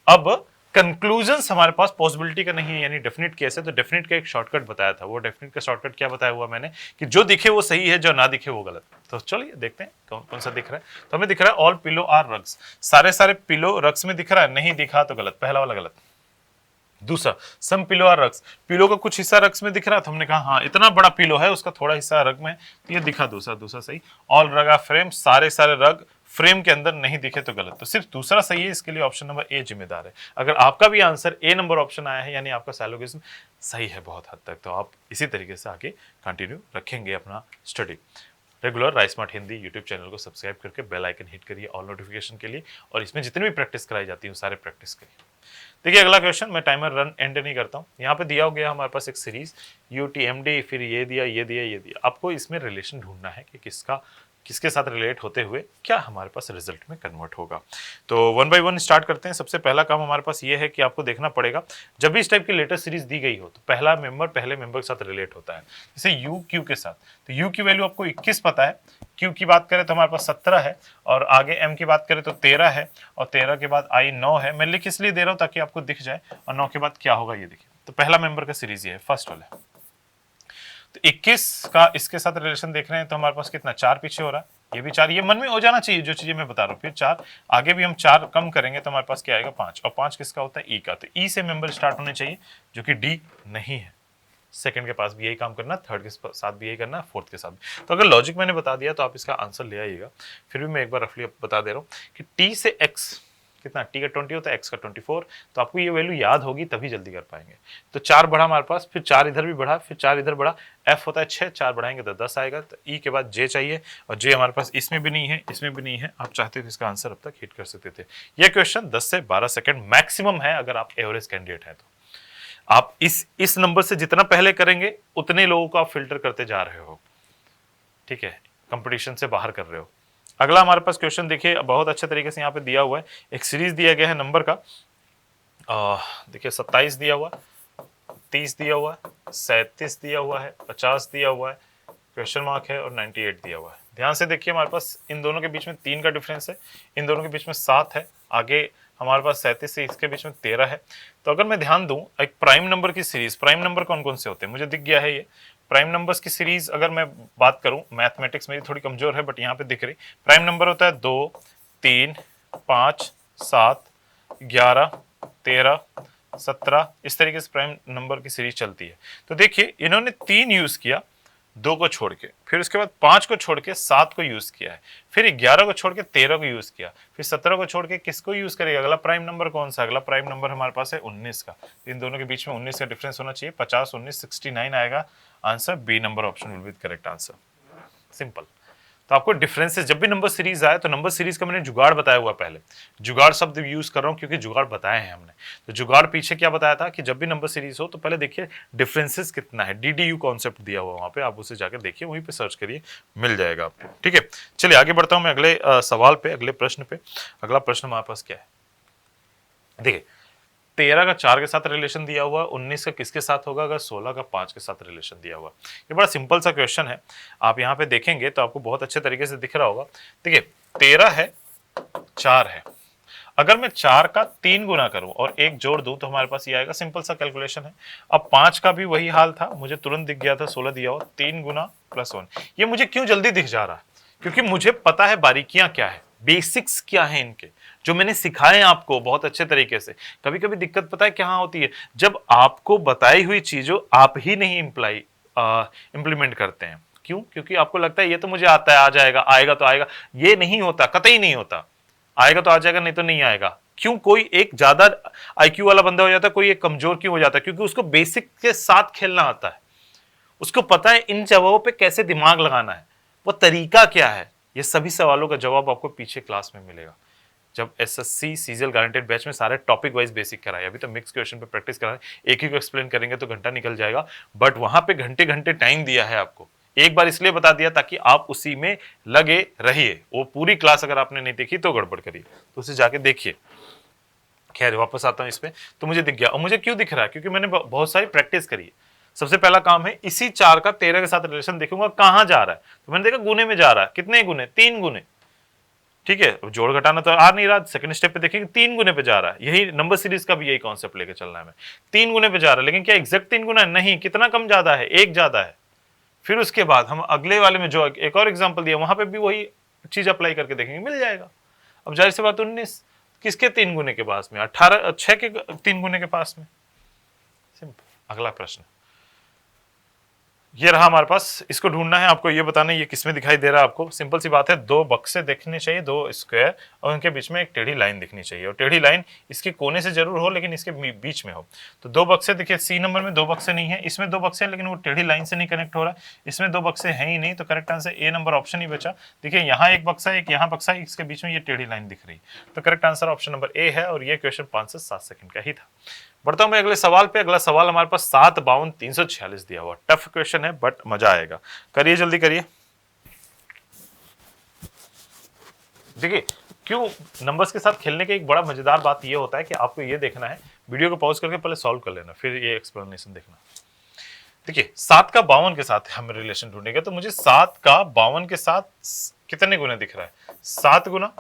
अब कंक्लूजन्स हमारे पास पॉसिबिलिटी का नहीं है, यानी डेफिनेट केस है, तो डेफिनेट का एक शॉर्टकट बताया था। वो डेफिनेट का शॉर्टकट क्या बताया हुआ मैंने कि जो दिखे वो सही है, जो ना दिखे वो गलत। तो चलिए देखते हैं कौन कौन सा दिख रहा है। तो हमें दिख रहा है ऑल पिलो आर रग्स। सारे पिलो रग्स में दिख रहा है, नहीं दिखा तो गलत, पहला वाला गलत। दूसरा सम पिलो आर रग्स। पिलो का कुछ हिस्सा रग्स में दिख रहा है, तो हमने कहा हाँ इतना बड़ा पिलो है, उसका थोड़ा हिस्सा रग में, तो ये दिखा दूसरा सही। ऑल रग आर फ्रेम। सारे रग फ्रेम के अंदर नहीं दिखे तो गलत। तो सिर्फ दूसरा सही है, इसके लिए ऑप्शन नंबर ए जिम्मेदार है। अगर आपका भी आंसर ए नंबर ऑप्शन आया है, यानी आपका साइलोगिज्म सही है बहुत हद तक, तो आप इसी तरीके से आगे कंटिन्यू रखेंगे अपना study. Regular rice smart Hindi YouTube channel को सब्सक्राइब करके बेल आइकन हिट करिए ऑल नोटिफिकेशन के लिए, और इसमें जितनी भी प्रैक्टिस कराई जाती है सारे प्रैक्टिस करिए। देखिए अगला क्वेश्चन, मैं टाइमर रन एंड नहीं करता हूँ। यहाँ पे दिया हो गया हमारे पास एक सीरीज UTMD, फिर ये दिया। आपको इसमें रिलेशन ढूंढना है कि किसके साथ रिलेट होते हुए क्या हमारे पास रिजल्ट में कन्वर्ट होगा। तो 1 बाय 1 स्टार्ट करते हैं। सबसे पहला काम हमारे पास ये है कि आपको देखना पड़ेगा जब भी इस टाइप की लेटेस्ट सीरीज दी गई हो तो पहला मेंबर पहले मेंबर के साथ रिलेट होता है। जैसे यू क्यू के साथ, तो यू की वैल्यू आपको 21 पता है, क्यू की बात करें तो हमारे पास 17 है, और आगे एम की बात करें तो 13 है, और 13 के बाद आई 9 है। मैं लिख इसलिए दे रहा हूँ ताकि आपको दिख जाए, और 9 के बाद क्या होगा ये देखिए। तो पहला मेंबर का सीरीज ये है, फर्स्ट वाला। तो 21 का इसके साथ रिलेशन देख रहे हैं तो हमारे पास कितना 4 पीछे हो रहा है, ये भी 4, ये मन में हो जाना चाहिए जो चीजें मैं बता रहा हूँ। फिर 4 आगे भी हम 4 कम करेंगे तो हमारे पास क्या आएगा 5, और 5 किसका होता है? ई का। तो ई से मेंबर स्टार्ट होने चाहिए जो कि डी नहीं है। सेकंड के पास भी यही काम करना, थर्ड के साथ भी यही करना, फोर्थ के साथ भी। तो अगर लॉजिक मैंने बता दिया तो आप इसका आंसर ले आइएगा। फिर भी मैं एक बार रफली बता दे रहा हूँ कि टी से एक्स कितना, टी का 20 होता है, एक्स का 24, तो आपको ये वैल्यू याद होगी तभी जल्दी कर पाएंगे। तो 4 बढ़ा हमारे पास, फिर 4 इधर भी बढ़ा, फिर 4 इधर बढ़ा, एफ होता है 6, 4 बढ़ाएंगे तो 10 आएगा। तो ई के बाद जे चाहिए, और जे हमारे पास इसमें भी नहीं है, इसमें भी नहीं है। आप चाहते तो इसका आंसर अब तक हिट कर सकते थे। यह क्वेश्चन 10 से 12 सेकंड मैक्सिमम है अगर आप एवरेज कैंडिडेट हैं तो। आप इस नंबर से जितना पहले करेंगे उतने लोगों को आप फिल्टर करते जा रहे हो, ठीक है, कंपटीशन से बाहर कर रहे हो। अगला हमारे पास क्वेश्चन देखिए, बहुत अच्छे तरीके से यहाँ पे दिया हुआ है, एक सीरीज दिया गया है नंबर का, देखिए 27 दिया हुआ, 30 दिया हुआ है, 37 दिया हुआ है, 50 दिया हुआ है, क्वेश्चन मार्क है, और 98 दिया हुआ है। ध्यान से देखिए, हमारे पास इन दोनों के बीच में 3 का डिफरेंस है, इन दोनों के बीच में 7 है, आगे हमारे पास 37 से इसके बीच में 13 है। तो अगर मैं ध्यान दूं, एक प्राइम नंबर की सीरीज, प्राइम नंबर कौन कौन से होते हैं मुझे दिख गया है। ये प्राइम नंबर्स की सीरीज अगर मैं बात करूं, मैथमेटिक्स मेरी थोड़ी कमजोर है बट यहाँ पे दिख रही, प्राइम नंबर होता है 2, 3, 5, 7, 11, 13, 17, इस तरीके से प्राइम नंबर की सीरीज चलती है। तो देखिए इन्होंने 3 यूज किया 2 को छोड़ के, फिर उसके बाद 5 को छोड़ के 7 को यूज किया है, फिर 11 को छोड़ के 13 को यूज किया, फिर 17 को छोड़ के किसको यूज करेगा? अगला प्राइम नंबर कौन सा? अगला प्राइम नंबर हमारे पास है 19 का। इन दोनों के बीच में 19 का डिफरेंस होना चाहिए, 50, 19, 69 आएगा answer. B number option will be correct answer. Simple. तो आपको डिफरेंसेस, जब भी नंबर सीरीज आए तो नंबर सीरीज का मैंने जुगाड़ बताया हुआ, पहले जुगाड़ शब्द यूज कर रहा हूं क्योंकि जुगाड़ बताए हैं हमने। तो जुगाड़ पीछे क्या बताया था कि जब भी नंबर सीरीज हो तो पहले देखिए डिफरेंसेस कितना है, डीडीयू कॉन्सेप्ट दिया हुआ वहां पे, आप उसे जाकर देखिए, वहीं पे सर्च करिए, मिल जाएगा आपको। ठीक है, चलिए आगे बढ़ता हूं मैं अगले सवाल पे, अगले प्रश्न पे। अगला प्रश्न हमारे पास क्या है, देखिए 13 का 4 के साथ रिलेशन दिया हुआ, 19 का किसके साथ होगा? अगर 16 का 5 के साथ रिलेशन दिया हुआ। ये बड़ा सिंपल सा क्वेश्चन है, आप यहाँ पे देखेंगे तो आपको बहुत अच्छे तरीके से दिख रहा होगा। देखिए 13 है, 4 है, अगर मैं 4 का 3 गुना करूं और 1 जोड़ दूं तो हमारे पास ये आएगा। सिंपल सा कैलकुलेशन है। अब 5 का भी वही हाल था, मुझे तुरंत दिख गया था, 16 दिया हुआ, 3 गुना प्लस 1। ये मुझे क्यों जल्दी दिख जा रहा है? क्योंकि मुझे पता है बारीकियां क्या है, बेसिक्स क्या है इनके, जो मैंने सिखाए आपको बहुत अच्छे तरीके से। कभी कभी दिक्कत पता है क्या होती है, जब आपको बताई हुई चीजों आप ही नहीं इम्प्लीमेंट करते हैं। क्यों? क्योंकि आपको लगता है ये तो मुझे आता है, आ जाएगा, आएगा तो आएगा। ये नहीं होता, कतई नहीं होता। आएगा तो आ जाएगा, नहीं तो नहीं आएगा। क्यों? कोई एक ज्यादा आईक्यू वाला बंदा हो जाता है, कोई एक कमजोर क्यों हो जाता है? क्योंकि उसको बेसिक के साथ खेलना आता है, उसको पता है इन जवाबों पे कैसे दिमाग लगाना है, वो तरीका क्या है। ये सभी सवालों का जवाब आपको पीछे क्लास में मिलेगा, जब एसएससी सीजीएल गारंटेड बैच में सारे टॉपिक वाइज बेसिक कराए। अभी तो मिक्स क्वेश्चन पे प्रैक्टिस कराए, एक ही को एक्सप्लेन करेंगे तो घंटा निकल जाएगा, बट वहां पे घंटे घंटे टाइम दिया है आपको। एक बार इसलिए बता दिया ताकि आप उसी में लगे रहिए। वो पूरी क्लास अगर आपने नहीं देखी तो गड़बड़ करिए, तो उसे जाके देखिए। खैर वापस आता हूं इस पे, तो मुझे दिख गया। और मुझे क्यों दिख रहा है? क्योंकि मैंने बहुत सारी प्रैक्टिस करी है। सबसे पहला काम है, इसी 4 का 13 के साथ रिलेशन देखूंगा कहां जा रहा है। तो मैंने देखा गुने में जा रहा है। कितने गुने? 3 गुने। ठीक है, जोड़ घटाना तो आ नहीं रहा। सेकंड स्टेप पे देखेंगे 3 गुने पे जा रहा है। यही नंबर सीरीज का भी यही कॉन्सेप्ट लेके चलना है हमें। 3 गुने पे जा रहा है, लेकिन क्या एग्जैक्ट 3 गुना है? नहीं। कितना कम ज्यादा है? 1 ज्यादा है। फिर उसके बाद हम अगले वाले में जो एक और एग्जांपल दिया वहां पे भी वही चीज अप्लाई करके देखेंगे, मिल जाएगा। अब जाहिर सी बात 19 किसके 3 गुने के पास में? 18, 6 के 3 गुने के पास में। सिंपल। अगला प्रश्न ये रहा हमारे पास, इसको ढूंढना है आपको, ये बताना है ये किसमें दिखाई दे रहा है आपको। सिंपल सी बात है, 2 बक्से देखने चाहिए, 2 स्क्वायर, और उनके बीच में एक टेढ़ी लाइन दिखनी चाहिए। और टेढ़ी लाइन इसके कोने से जरूर हो, लेकिन इसके बीच में हो। तो 2 बक्से देखिए, सी नंबर में 2 बक्से नहीं है, इसमें 2 बक्से हैं, लेकिन वो टेढ़ी लाइन से नहीं कनेक्ट हो रहा है। इसमें 2 बक्से हैं ही नहीं, तो correct answer A number option ही बचा। देखिए यहाँ एक बक्सा है, एक यहाँ बक्सा है, इसके बीच में ये टेढ़ी लाइन दिख रही, तो correct answer option number A है। और ये क्वेश्चन 5 से 7 सेकंड का ही था। बढ़ता हूं मैं अगले सवाल पे। अगला सवाल हमारे पास 7 52 346 दिया हुआ। टफ क्वेश्चन है बट मजा आएगा। करिए, जल्दी करिए। देखिए क्यों नंबर्स के साथ खेलने के एक बड़ा मजेदार बात ये होता है कि आपको ये देखना है, वीडियो को पॉज करके पहले सॉल्व कर लेना, फिर ये एक्सप्लेनेशन देखना। देखिए 7 का 52 के साथ हम रिलेशन ढूंढेंगे, तो मुझे 7 का 52 के साथ कितने गुने दिख रहा है? 7 गुना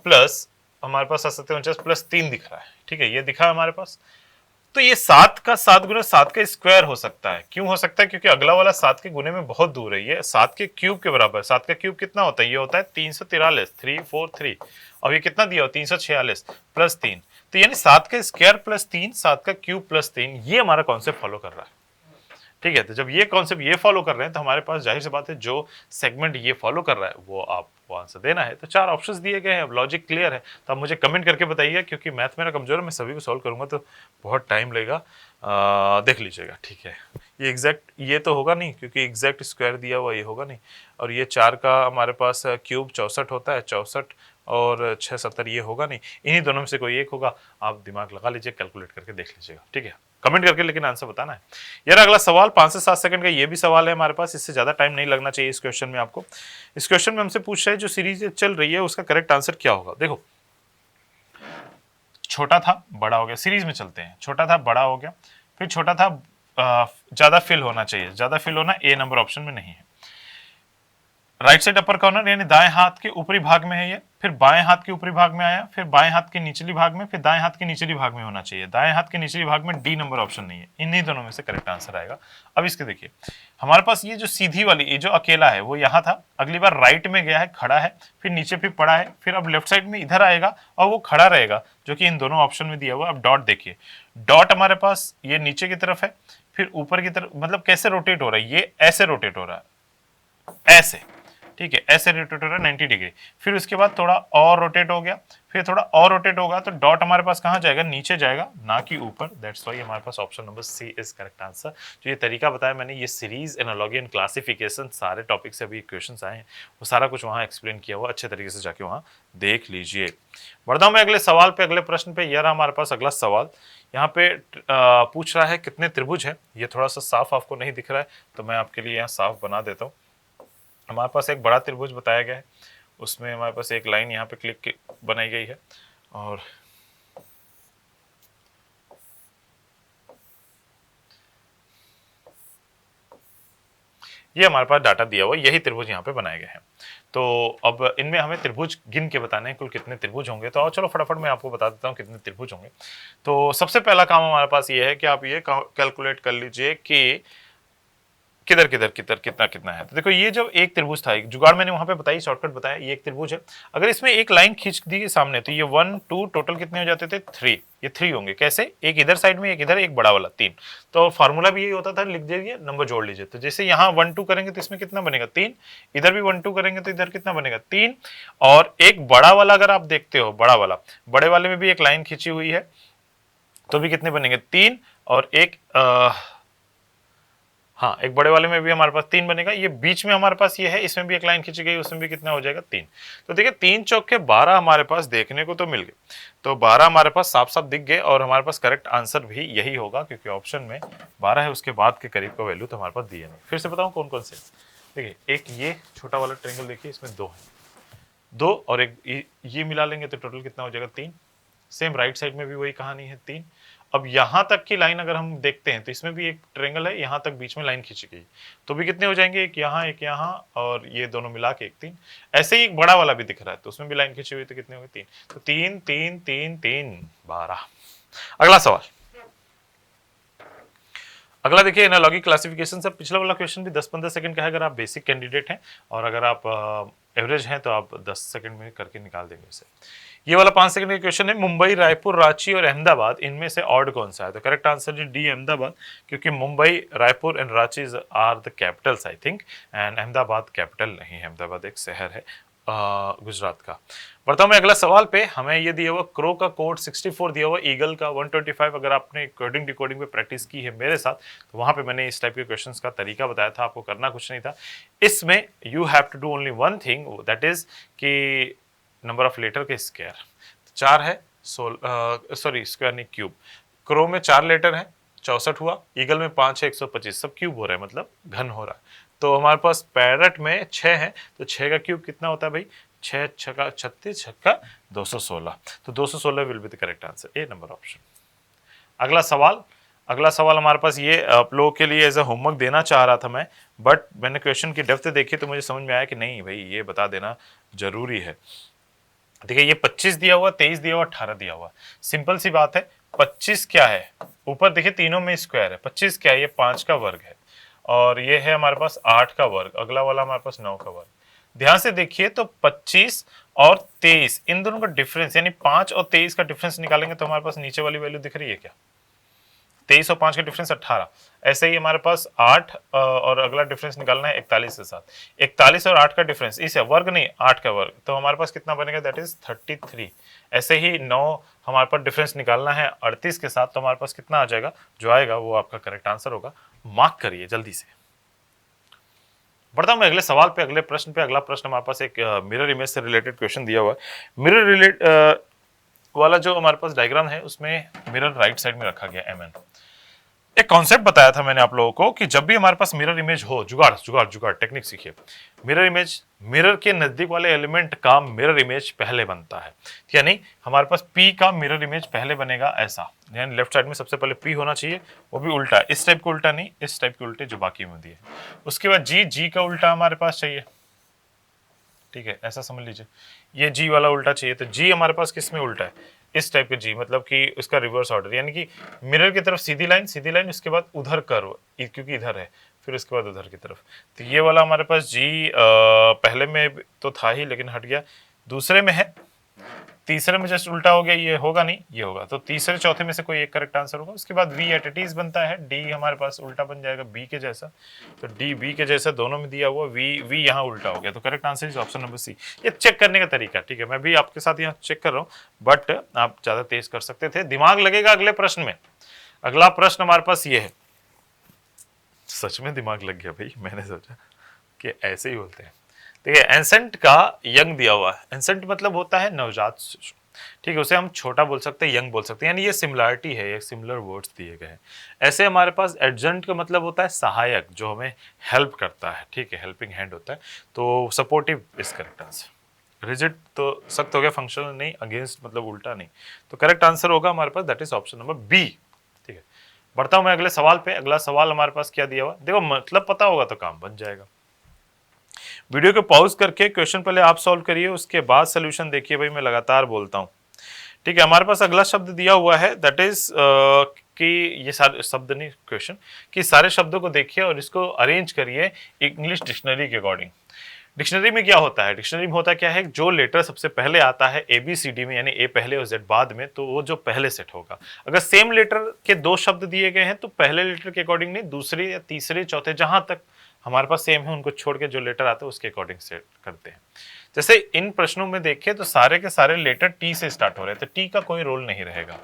प्लस हमारे पास 7 प्लस 3 दिख रहा है। ठीक है, ये दिखा है हमारे पास। तो ये 7 का 7 गुना 7 का स्क्वायर हो सकता है। क्यों हो सकता है? क्योंकि अगला वाला 7 के गुने में बहुत दूर है, ये 7 के क्यूब के बराबर। 7 का क्यूब कितना होता है? ये होता है 343, 343। और ये कितना दिया हो? 346 प्लस 3। तो यानी 7 का स्क्वायर प्लस 3, 7 का क्यूब प्लस 3, ये हमारा कॉन्सेप्ट फॉलो कर रहा है। ठीक है, तो जब ये कॉन्सेप्ट ये फॉलो कर रहे हैं तो हमारे पास जाहिर सी बात है जो सेगमेंट ये फॉलो कर रहा है वो आपको आंसर देना है। तो 4 ऑप्शंस दिए गए हैं, अब लॉजिक क्लियर है तो आप मुझे कमेंट करके बताइए, क्योंकि मैथ मेरा कमजोर है, मैं सभी को सॉल्व करूंगा तो बहुत टाइम लगेगा। देख लीजिएगा, ठीक है। ये एग्जैक्ट ये तो होगा नहीं, क्योंकि एग्जैक्ट स्क्वायर दिया हुआ ये होगा नहीं, और ये 4 का हमारे पास क्यूब 64 होता है, 64 और 6 70 ये होगा नहीं, इन्हीं दोनों में से कोई एक होगा। आप दिमाग लगा लीजिए, कैलकुलेट करके देख लीजिएगा, ठीक है। कमेंट करके लेकिन आंसर बताना है। यार अगला सवाल 5 से 7 सेकंड का ये भी सवाल है हमारे पास, इससे ज्यादा टाइम नहीं लगना चाहिए इस क्वेश्चन में आपको। इस क्वेश्चन में हमसे पूछ रहे हैं जो सीरीज चल रही है उसका करेक्ट आंसर क्या होगा। देखो, छोटा था बड़ा हो गया, सीरीज में चलते हैं, छोटा था बड़ा हो गया, फिर छोटा था ज्यादा फिल होना चाहिए, ज्यादा फिल होना ए नंबर ऑप्शन में नहीं है। राइट साइड अपर कॉर्नर यानी दाएं हाथ के ऊपरी भाग में है ये, फिर बाएं हाथ के ऊपरी भाग में आया, फिर बाएं हाथ के निचली भाग में, फिर दाएं हाथ के निचली भाग में होना चाहिए। दाएं हाथ के निचली भाग में डी नंबर ऑप्शन नहीं है, इन्हीं दोनों में से करेक्ट आंसर आएगा। अब इसके देखिए, हमारे पास ये जो सीधी वाली, ये जो अकेला है वो यहाँ था, अगली बार राइट में गया है, खड़ा है, फिर नीचे फिर पड़ा है, फिर अब लेफ्ट साइड में इधर आएगा और वो खड़ा रहेगा, जो कि इन दोनों ऑप्शन में दिया हुआ। अब डॉट देखिए, डॉट हमारे पास ये नीचे की तरफ है, फिर ऊपर की तरफ, मतलब कैसे रोटेट हो रहा है, ये ऐसे रोटेट हो रहा है, ऐसे, ठीक है, ऐसे रोटेट हो रहा है 90 डिग्री, फिर उसके बाद थोड़ा और रोटेट हो गया, फिर थोड़ा और रोटेट होगा, तो डॉट हमारे पास कहां जाएगा, नीचे जाएगा, ना कि ऊपर। दैट्स व्हाई हमारे पास option number C is correct answer. जो ये तरीका बताया मैंने, ये सीरीज, एनालॉजी एंड क्लासिफिकेशन, सारे टॉपिक से अभी क्वेश्चंस आए हैं, वो सारा कुछ वहां एक्सप्लेन किया हुआ, अच्छे तरीके से जाके वहां देख लीजिए। बढ़ता हूं मैं अगले सवाल पे, अगले प्रश्न पे। यार हमारे पास अगला सवाल यहाँ पे पूछ रहा है कितने त्रिभुज है। ये थोड़ा सा साफ आपको नहीं दिख रहा है, तो मैं आपके लिए यहाँ साफ बना देता हूँ। हमारे पास एक बड़ा त्रिभुज बताया गया है, उसमें हमारे पास एक लाइन यहाँ पे क्लिक बनाई गई है, और ये हमारे पास डाटा दिया हुआ, यही त्रिभुज यहाँ पे बनाए गए हैं। तो अब इनमें हमें त्रिभुज गिन के बताने हैं कुल कितने त्रिभुज होंगे। तो आओ चलो फटाफट मैं आपको बता देता हूँ कितने त्रिभुज होंगे। तो सबसे पहला काम हमारे पास ये है कि आप ये कैलकुलेट कर लीजिए कि किधर किधर किधर कितना कितना है। तो देखो, ये जो एक त्रिभुज था, एक जुगाड़ मैंने वहां पे बताई, शॉर्टकट बताया, ये एक त्रिभुज है। अगर इसमें एक लाइन खींच दी सामने, तो ये 1 2 टोटल कितने हो जाते थे, 3। ये 3 होंगे। कैसे, एक इधर साइड में, एक इधर, एक बड़ा वाला, 3। तो फार्मूला भी यही होता था, लिख दीजिए, नंबर जोड़ लीजिए। तो जैसे यहाँ 1 2 करेंगे तो इसमें कितना बनेगा, 3। इधर भी 1 2 करेंगे तो इधर कितना बनेगा, 3। और एक बड़ा वाला अगर आप देखते हो, बड़ा वाला, बड़े वाले में भी एक लाइन खींची हुई है, तो भी कितने बनेंगे, 3। और एक हाँ, एक बड़े वाले में भी हमारे पास 3 बनेगा। ये बीच में हमारे पास ये है, इसमें भी एक लाइन खींची गई, उसमें भी कितना हो जाएगा, 3। तो देखिए 3 चौके 12 हमारे पास देखने को तो मिल गए। तो 12 हमारे पास साफ साफ दिख गए, और हमारे पास करेक्ट आंसर भी यही होगा, क्योंकि ऑप्शन में 12 है, उसके बाद के करीब का वैल्यू तो हमारे पास दिया नहीं। फिर से बताऊं कौन कौन से। देखिए, एक ये छोटा वाला ट्रेंगल देखिए, इसमें 2 है, 2 और एक ये मिला लेंगे तो टोटल कितना हो जाएगा, 3। सेम राइट साइड में भी वही कहानी है, 3। अब यहां तक की लाइन अगर हम देखते हैं तो इसमें भी एक ट्रायंगल है, यहां तक बीच में लाइन खींची गई, तो भी कितने हो जाएंगे, एक यहां, और ये दोनों मिला के एक 3। ऐसे ही एक बड़ा वाला भी दिख रहा है, तो उसमें भी लाइन खींची हुई, तो कितने हो गए, 3। तो 3 3 3 3 12। अगला सवाल, अगला देखिए, एनालॉजी क्लासिफिकेशन से। पिछला वाला क्वेश्चन भी 10-15 सेकंड का है, अगर आप बेसिक कैंडिडेट हैं, और अगर आप एवरेज हैं तो आप 10 सेकंड में करके निकाल देंगे इसे। ये वाला 5 सेकंड का क्वेश्चन है, मुंबई, रायपुर, रांची और अहमदाबाद, इनमें से ऑड कौन सा है। तो करेक्ट आंसर है डी, अहमदाबाद, क्योंकि Mumbai, Raipur and Ranchi are the capitals I think, and Ahmedabad capital नहीं है, अहमदाबाद एक शहर है गुजरात का। बढ़ता हूं मैं अगला सवाल पे। हमें ये दिया हुआ क्रो का कोड 64 दिया हुआ, ईगल का 125। अगर आपने कोडिंग डिकोडिंग पे प्रैक्टिस की है मेरे साथ, तो वहां पे मैंने इस टाइप के क्वेश्चंस का तरीका बताया था, आपको करना कुछ नहीं था। इसमें you have to do only one thing, that is कि नंबर ऑफ लेटर के स्क्वायर। 4 है, सॉरी स्क्वायर नहीं, क्यूब। क्रो में 4 लेटर है, 64 हुआ, ईगल में 5 है, 125, सब क्यूब हो रहा है, मतलब घन हो रहा है। तो हमारे पास पैरट में 6 है, तो 6 का क्यूब कितना होता है भाई, 6 छक्का 36, छक्का 216। तो 216 will be the correct answer, A number option. अगला सवाल हमारे पास, ये आप लोगों के लिए एज अ होमवर्क देना चाह रहा था मैं, बट मैंने क्वेश्चन की डेप्थ देखी तो मुझे समझ में आया कि नहीं भाई, ये बता देना जरूरी है। देखिए, ये 25 दिया हुआ, 23 दिया हुआ, 18 दिया हुआ। सिंपल सी बात है, 25 क्या है, ऊपर देखिए तीनों में स्क्वायर है, 25 क्या है, ये 5 का वर्ग है, और ये है हमारे पास 8 का वर्ग, अगला वाला हमारे पास 9 का वर्ग। ध्यान से देखिए, तो 25 और 23 इन दोनों का डिफरेंस, यानी 5 और 23 का डिफरेंस निकालेंगे तो हमारे पास नीचे वाली वैल्यू दिख रही है क्या, 23 और 5 का डिफरेंस 18। ऐसे ही हमारे पास 8 और अगला डिफरेंस निकालना है 41 के साथ। 41 और 8 का डिफरेंस, इसे वर्ग नहीं 8 का वर्ग, तो हमारे पास कितना बनेगा, दैट इज 33। ऐसे ही 9 हमारे पास डिफरेंस निकालना है 38 के साथ, तो हमारे पास कितना आ जाएगा, जो आएगा वो आपका करेक्ट आंसर होगा। मार्क करिए जल्दी से। बढ़ता हूं मैं अगले सवाल पे, अगले प्रश्न पे। अगला प्रश्न हमारे पास एक मिरर इमेज से रिलेटेड क्वेश्चन दिया हुआ है। मिरर रिलेट वाला जो हमारे पास डायग्राम है उसमें मिरर राइट साइड में रखा गया mn। एक कॉन्सेप्ट बताया था मैंने आप लोगों को कि जब भी हमारे पास मिरर इमेज हो, जुगाड़ टेक्निक सीखिए। मिरर इमेज, मिरर के नजदीक वाले एलिमेंट का मिरर इमेज पहले बनता है, यानी हमारे पास P का मिरर इमेज पहले बनेगा ऐसा, यानी लेफ्ट साइड में सबसे पहले P होना चाहिए, वो भी उल्टा, इस टाइप का उल्टा नहीं, इस टाइप के उल्टे जो बाकी में दिए। उसके बाद G का उल्टा हमारे पास चाहिए, ठीक है, ऐसा समझ लीजिए, ये G वाला उल्टा चाहिए, तो G हमारे पास किस में उल्टा है, इस टाइप के G, मतलब कि उसका रिवर्स ऑर्डर, यानी कि मिरर की तरफ सीधी लाइन, उसके बाद उधर कर्व, क्योंकि इधर है, फिर उसके बाद उधर की तरफ। तो ये वाला हमारे पास G पहले में तो था ही लेकिन हट गया, दूसरे में है, तीसरे में जस्ट उल्टा हो गया, ये होगा नहीं, ये होगा, तो तीसरे चौथे में से कोई एक करेक्ट आंसर होगा। उसके बाद V एट इट इज बनता है, D हमारे पास उल्टा बन जाएगा B के जैसा, तो D B के जैसा दोनों में दिया हुआ, V यहाँ उल्टा हो गया, तो correct answer is option number C। ये चेक करने का तरीका, ठीक है, मैं भी आपके साथ यहाँ चेक कर रहा हूँ, बट आप ज्यादा तेज कर सकते थे, दिमाग लगेगा अगले प्रश्न में। अगला प्रश्न हमारे पास ये है, सच में दिमाग लग गया भाई, मैंने सोचा कि ऐसे ही बोलते हैं। देखिए एंसेंट का यंग दिया हुआ है, एंसेंट मतलब होता है नवजात शिशु, ठीक है, उसे हम छोटा बोल सकते हैं, यंग बोल सकते हैं, यानी ये सिमिलरिटी है, ये सिमिलर वर्ड्स दिए गए हैं। ऐसे हमारे पास एडजंट का मतलब होता है सहायक, जो हमें हेल्प करता है, ठीक है, हेल्पिंग हैंड होता है, तो supportive is correct answer. Rigid तो सख्त हो गया, फंक्शनल नहीं, अगेंस्ट मतलब उल्टा नहीं, तो करेक्ट आंसर होगा हमारे पास, that is option number B, ठीक है। बढ़ता हूं मैं अगले सवाल पे। अगला सवाल हमारे पास क्या दिया हुआ, देखो मतलब पता होगा तो काम बन जाएगा। वीडियो को पॉज करके क्वेश्चन पहले आप सॉल्व करिए, उसके बाद सोल्यूशन देखिए, भाई मैं लगातार बोलता हूं, ठीक है। हमारे पास अगला शब्द दिया हुआ है, दैट इज कि ये सारे शब्द नहीं, क्वेश्चन कि सारे शब्दों को देखिए और इसको अरेंज करिए इंग्लिश डिक्शनरी के अकॉर्डिंग। डिक्शनरी में क्या होता है, डिक्शनरी में होता क्या है, जो लेटर सबसे पहले आता है ABCD में, यानी A पहले और Z बाद में, तो वो जो पहले सेट होगा। अगर सेम लेटर के दो शब्द दिए गए हैं तो पहले लेटर के अकॉर्डिंग नहीं, दूसरे या तीसरे चौथे जहां तक हमारे पास सेम है उनको छोड़ के जो लेटर आता है उसके अकॉर्डिंग सेट करते हैं। जैसे इन प्रश्नों में देखिए तो सारे के सारे लेटर T से स्टार्ट हो रहे हैं, तो T का कोई रोल नहीं रहेगा।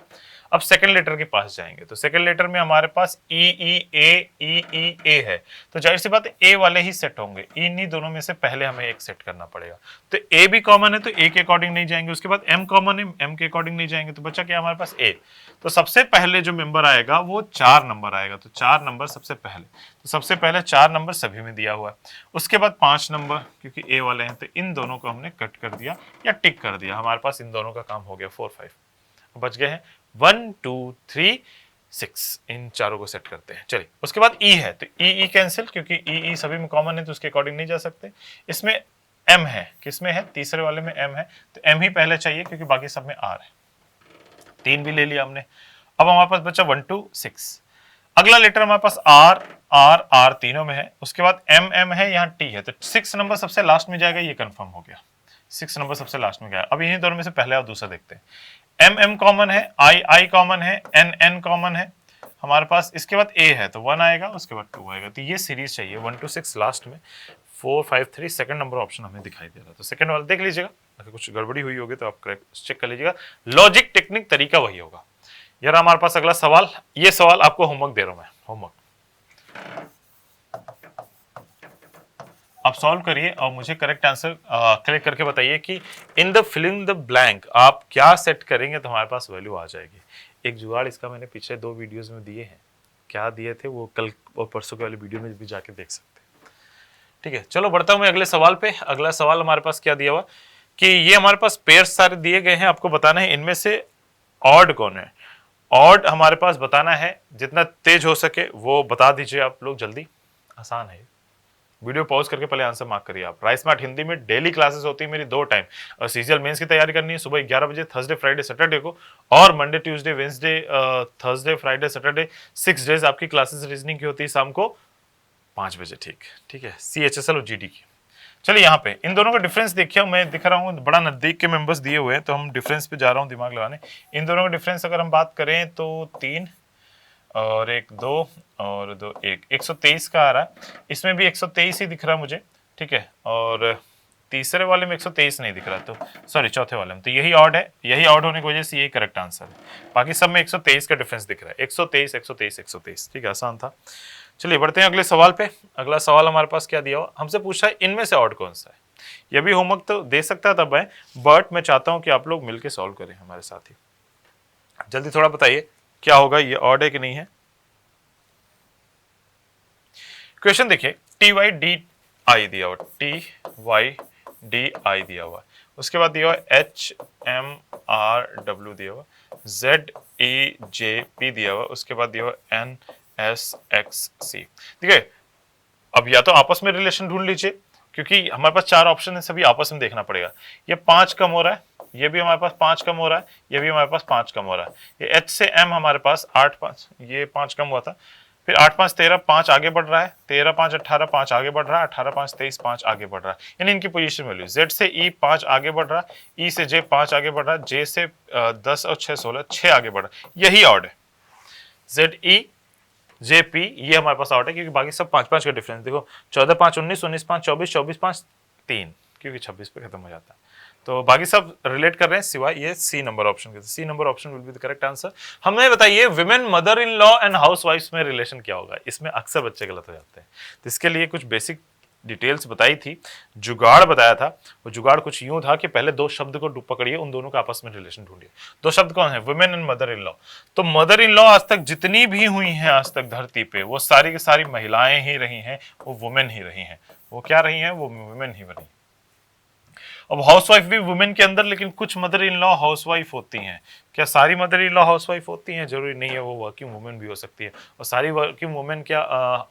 अब सेकंड लेटर के पास जाएंगे तो सेकंड लेटर में हमारे पास E है, तो जाहिर सी बात है ए वाले ही सेट होंगे, इन्हीं दोनों में से पहले हमें एक सेट करना पड़ेगा। तो ए भी कॉमन है तो ए के अकॉर्डिंग नहीं जाएंगे, उसके बाद एम कॉमन है, एम के अकॉर्डिंग नहीं जाएंगे, तो बचा क्या हमारे पास ए। तो सबसे पहले जो मेंबर आएगा वो 4 नंबर आएगा, तो 4 नंबर सबसे पहले, तो सबसे पहले 4 नंबर सभी में दिया हुआ है। उसके बाद 5 नंबर क्योंकि ए वाले हैं तो इन दोनों को हमने कट कर दिया या टिक कर दिया, हमारे पास इन दोनों का काम हो गया। 4 5 बच गए हैं, 1 2 3 6, इन चारों को सेट करते हैं। चलिए उसके बाद ई है तो ई कैंसिल, क्योंकि ई सभी में कॉमन है तो उसके अकॉर्डिंग नहीं जा सकते। इसमें एम है, किसमें है, तीसरे वाले में एम है, तो एम ही पहले चाहिए क्योंकि बाकी सब में आर है। 3 भी ले लिया हमने। अब हमारे पास बचा 1 2 6। अगला लेटर हमारे पास आर तीनों में है, उसके बाद एम है, यहाँ टी है, तो 6 नंबर सबसे लास्ट में जाएगा, ये कंफर्म हो गया, 6 नंबर सबसे लास्ट में गया। अब इन्हीं दोनों में से पहले और दूसरा देखते हैं। एम कॉमन है, आई कॉमन है, एन कॉमन है हमारे पास, इसके बाद ए है तो 1 आएगा, उसके बाद 2 आएगा, तो ये सीरीज चाहिए 1 2 6 लास्ट में 4 5 3 सेकंड नंबर ऑप्शन हमें दिखाई दे रहा है, तो सेकंड वाला देख लीजिएगा, अगर कुछ गड़बड़ी हुई होगी तो आप करेक्ट चेक कर लीजिएगा। लॉजिक टेक्निक तरीका वही होगा। यार हमारे पास अगला सवाल, ये सवाल आपको होमवर्क दे रहा हूं मैं, होमवर्क आप सॉल्व करिए और मुझे करेक्ट आंसर क्लिक करके बताइए कि in the filling the blank आप क्या सेट करेंगे तो हमारे पास वैल्यू आ जाएगी। एक जुगाड़ इसका मैंने पिछले 2 वीडियोस में दिए हैं, क्या दिए थे वो कल और परसों के वाले वीडियो में भी जाके देख सकते हैं। ठीक है, चलो बढ़ता हूं मैं अगले सवाल पे। अगला सवाल हमारे पास क्या दिया हुआ कि ये हमारे पास पेयर्स सारे दिए गए हैं, आपको बताना है इनमें से ऑड कौन है। ऑड हमारे पास बताना है, जितना तेज हो सके वो बता दीजिए आप लोग जल्दी, आसान है। वीडियो पॉज करके पहले आंसर मार्क करिए आप। राइस स्मार्ट हिंदी में डेली क्लासेस होती है मेरी 2 टाइम, और सीजीएल मेंस की तैयारी करनी है सुबह 11 बजे थर्सडे फ्राइडे सैटरडे को, और Monday Tuesday Wednesday Thursday Friday Saturday 6 days आपकी क्लासेस रीजनिंग की होती है शाम को 5 बजे। ठीक है, CHSL और GD की। चलिए यहाँ पे इन दोनों का डिफरेंस देखिए, मैं दिख रहा हूँ बड़ा नजदीक के मेंबर्स दिए हुए हैं तो हम डिफरेंस पे जा रहा हूँ दिमाग लगाने। इन दोनों का डिफरेंस अगर हम बात करें तो 3 और एक 2 और 2 1, 123 का आ रहा है। इसमें भी 123 ही दिख रहा है मुझे, ठीक है। और तीसरे वाले में 123 नहीं दिख रहा, तो सॉरी चौथे वाले में, तो यही ऑड है, यही ऑड होने की वजह से यही करेक्ट आंसर है। बाकी सब में 123 का डिफरेंस दिख रहा है, 123 123 123, ठीक है, आसान था। चलिए बढ़ते हैं अगले सवाल पे। अगला सवाल हमारे पास क्या दिया हुआ, हमसे पूछा है इनमें से ऑड कौन सा है। ये भी होमवर्क तो दे सकता तब है, बट मैं चाहता हूं कि आप लोग मिलकर सॉल्व करें हमारे साथ ही। जल्दी थोड़ा बताइए क्या होगा, ये ऑड है कि नहीं है। क्वेश्चन देखिए, टी वाई डी आई दिया हुआ, टी वाई डी आई दिया हुआ, उसके बाद दिया हुआ एच एम आर डब्ल्यू दिया हुआ, जेड ई जे पी दिया हुआ, उसके बाद दिया हुआ एन एस एक्स सी। ठीक है, अब या तो आपस में रिलेशन ढूंढ लीजिए, क्योंकि हमारे पास 4 ऑप्शन है, सभी आपस में देखना पड़ेगा। ये 5 कम हो रहा है, ये भी हमारे पास 5 कम हो रहा है, ये भी हमारे पास 5 कम हो रहा है। ये H से M हमारे पास 8 5, ये 5 कम हुआ था, फिर 8 5 13, 5 आगे बढ़ रहा है, 13 5 18, 5 आगे बढ़ रहा है, 18 5 23, 5 आगे बढ़ रहा है, यानी इनकी पोजीशन वैल्यू। Z से E 5 आगे बढ़ रहा है, E से J 5 आगे बढ़ रहा है, J से 10 और 6 16, 6 आगे बढ़ रहा है, यही ऑड है। ZE JP ये हमारे पास आउट है, क्योंकि बाकी सब 5 5 का डिफरेंस देखो, 14 5 19, 19 5 24, 24 5 3, क्योंकि 26 पे खत्म हो जाता है। तो बाकी सब रिलेट कर रहे हैं सिवाय ये सी नंबर ऑप्शन के। C number option will be the correct answer. हमें बताइए women mother in law and house wifes में रिलेशन क्या होगा। इसमें अक्सर बच्चे गलत हो जाते हैं, तो इसके लिए कुछ बेसिक डिटेल्स बताई थी, जुगाड़ बताया था। वो जुगाड़ कुछ यूं था कि पहले 2 शब्द को पकड़िए, उन दोनों का आपस में रिलेशन ढूंढिए। 2 शब्द कौन है, women and mother in law. तो मदर इन लॉ आज तक जितनी भी हुई हैं आज तक धरती पे, वो सारी की सारी महिलाएं ही रही हैं, वो वुमेन ही रही हैं। वो क्या रही हैं, वो वुमेन ही रही। अब हाउसवाइफ भी वुमेन के अंदर, लेकिन कुछ मदर इन लॉ हाउसवाइफ होती हैं। क्या सारी मदर इन लॉ हाउसवाइफ होती हैं, जरूरी नहीं है, वो वर्किंग वुमेन भी हो सकती है। और सारी वर्किंग वुमेन क्या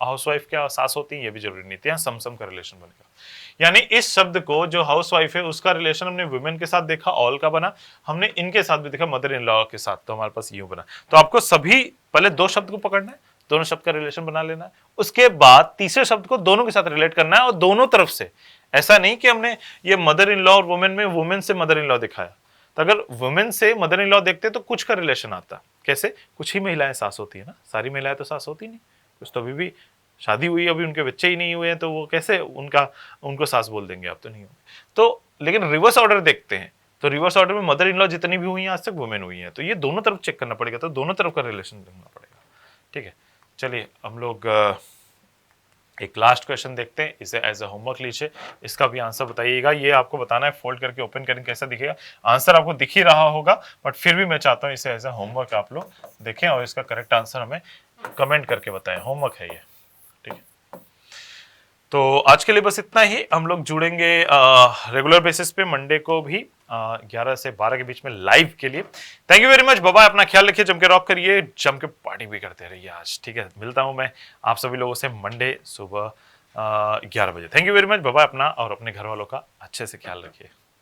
हाउसवाइफ क्या सास होती है, ये भी जरूरी नहीं है। सम का रिलेशन बनेगा। यानी इस शब्द को जो हाउसवाइफ है उसका रिलेशन हमने वुमेन के साथ देखा, ऑल का बना, हमने इनके साथ भी देखा मदर इन लॉ के साथ, तो हमारे पास यूं बना। तो आपको सभी पहले 2 शब्द को पकड़ना है, दोनों शब्द का रिलेशन बना लेना है, उसके बाद तीसरे शब्द को दोनों के साथ रिलेट करना है, और दोनों तरफ से। ऐसा नहीं कि हमने ये मदर इन लॉ और वुमेन में वुमेन से मदर इन लॉ दिखाया, तो अगर वुमेन से मदर इन लॉ देखते तो कुछ का रिलेशन आता। कैसे, कुछ ही महिलाएं सास होती है ना, सारी महिलाएं तो सास होती नहीं, कुछ तो अभी भी शादी हुई, अभी उनके बच्चे ही नहीं हुए हैं, तो वो कैसे उनको सास बोल देंगे, आप तो नहीं होंगे। तो लेकिन रिवर्स ऑर्डर देखते हैं, तो रिवर्स ऑर्डर में मदर इन लॉ जितनी भी हुई हैं आज तक वुमेन हुई हैं, तो ये दोनों तरफ चेक करना पड़ेगा, तो दोनों तरफ का रिलेशन देखना पड़ेगा। ठीक है, चलिए हम लोग एक लास्ट क्वेश्चन देखते हैं, इसे एज अ होमवर्क लीजिए, इसका भी आंसर बताइएगा। ये आपको बताना है, फोल्ड करके ओपन करेंगे कैसा दिखेगा, आंसर आपको दिख ही रहा होगा, बट फिर भी मैं चाहता हूँ इसे एज अ होमवर्क आप लोग देखें और इसका करेक्ट आंसर हमें कमेंट करके बताएं। होमवर्क है ये, ठीक है। तो आज के लिए बस इतना ही। हम लोग जुड़ेंगे रेगुलर बेसिस पे मंडे को भी 11 से 12 के बीच में लाइव के लिए। Thank you very much, bye bye. अपना ख्याल रखिए, जम के रॉक करिए, जम के पार्टी भी करते रहिए आज, ठीक है। मिलता हूं मैं आप सभी लोगों से मंडे सुबह 11 बजे। Thank you very much, bye bye. अपना और अपने घर वालों का अच्छे से ख्याल रखिए।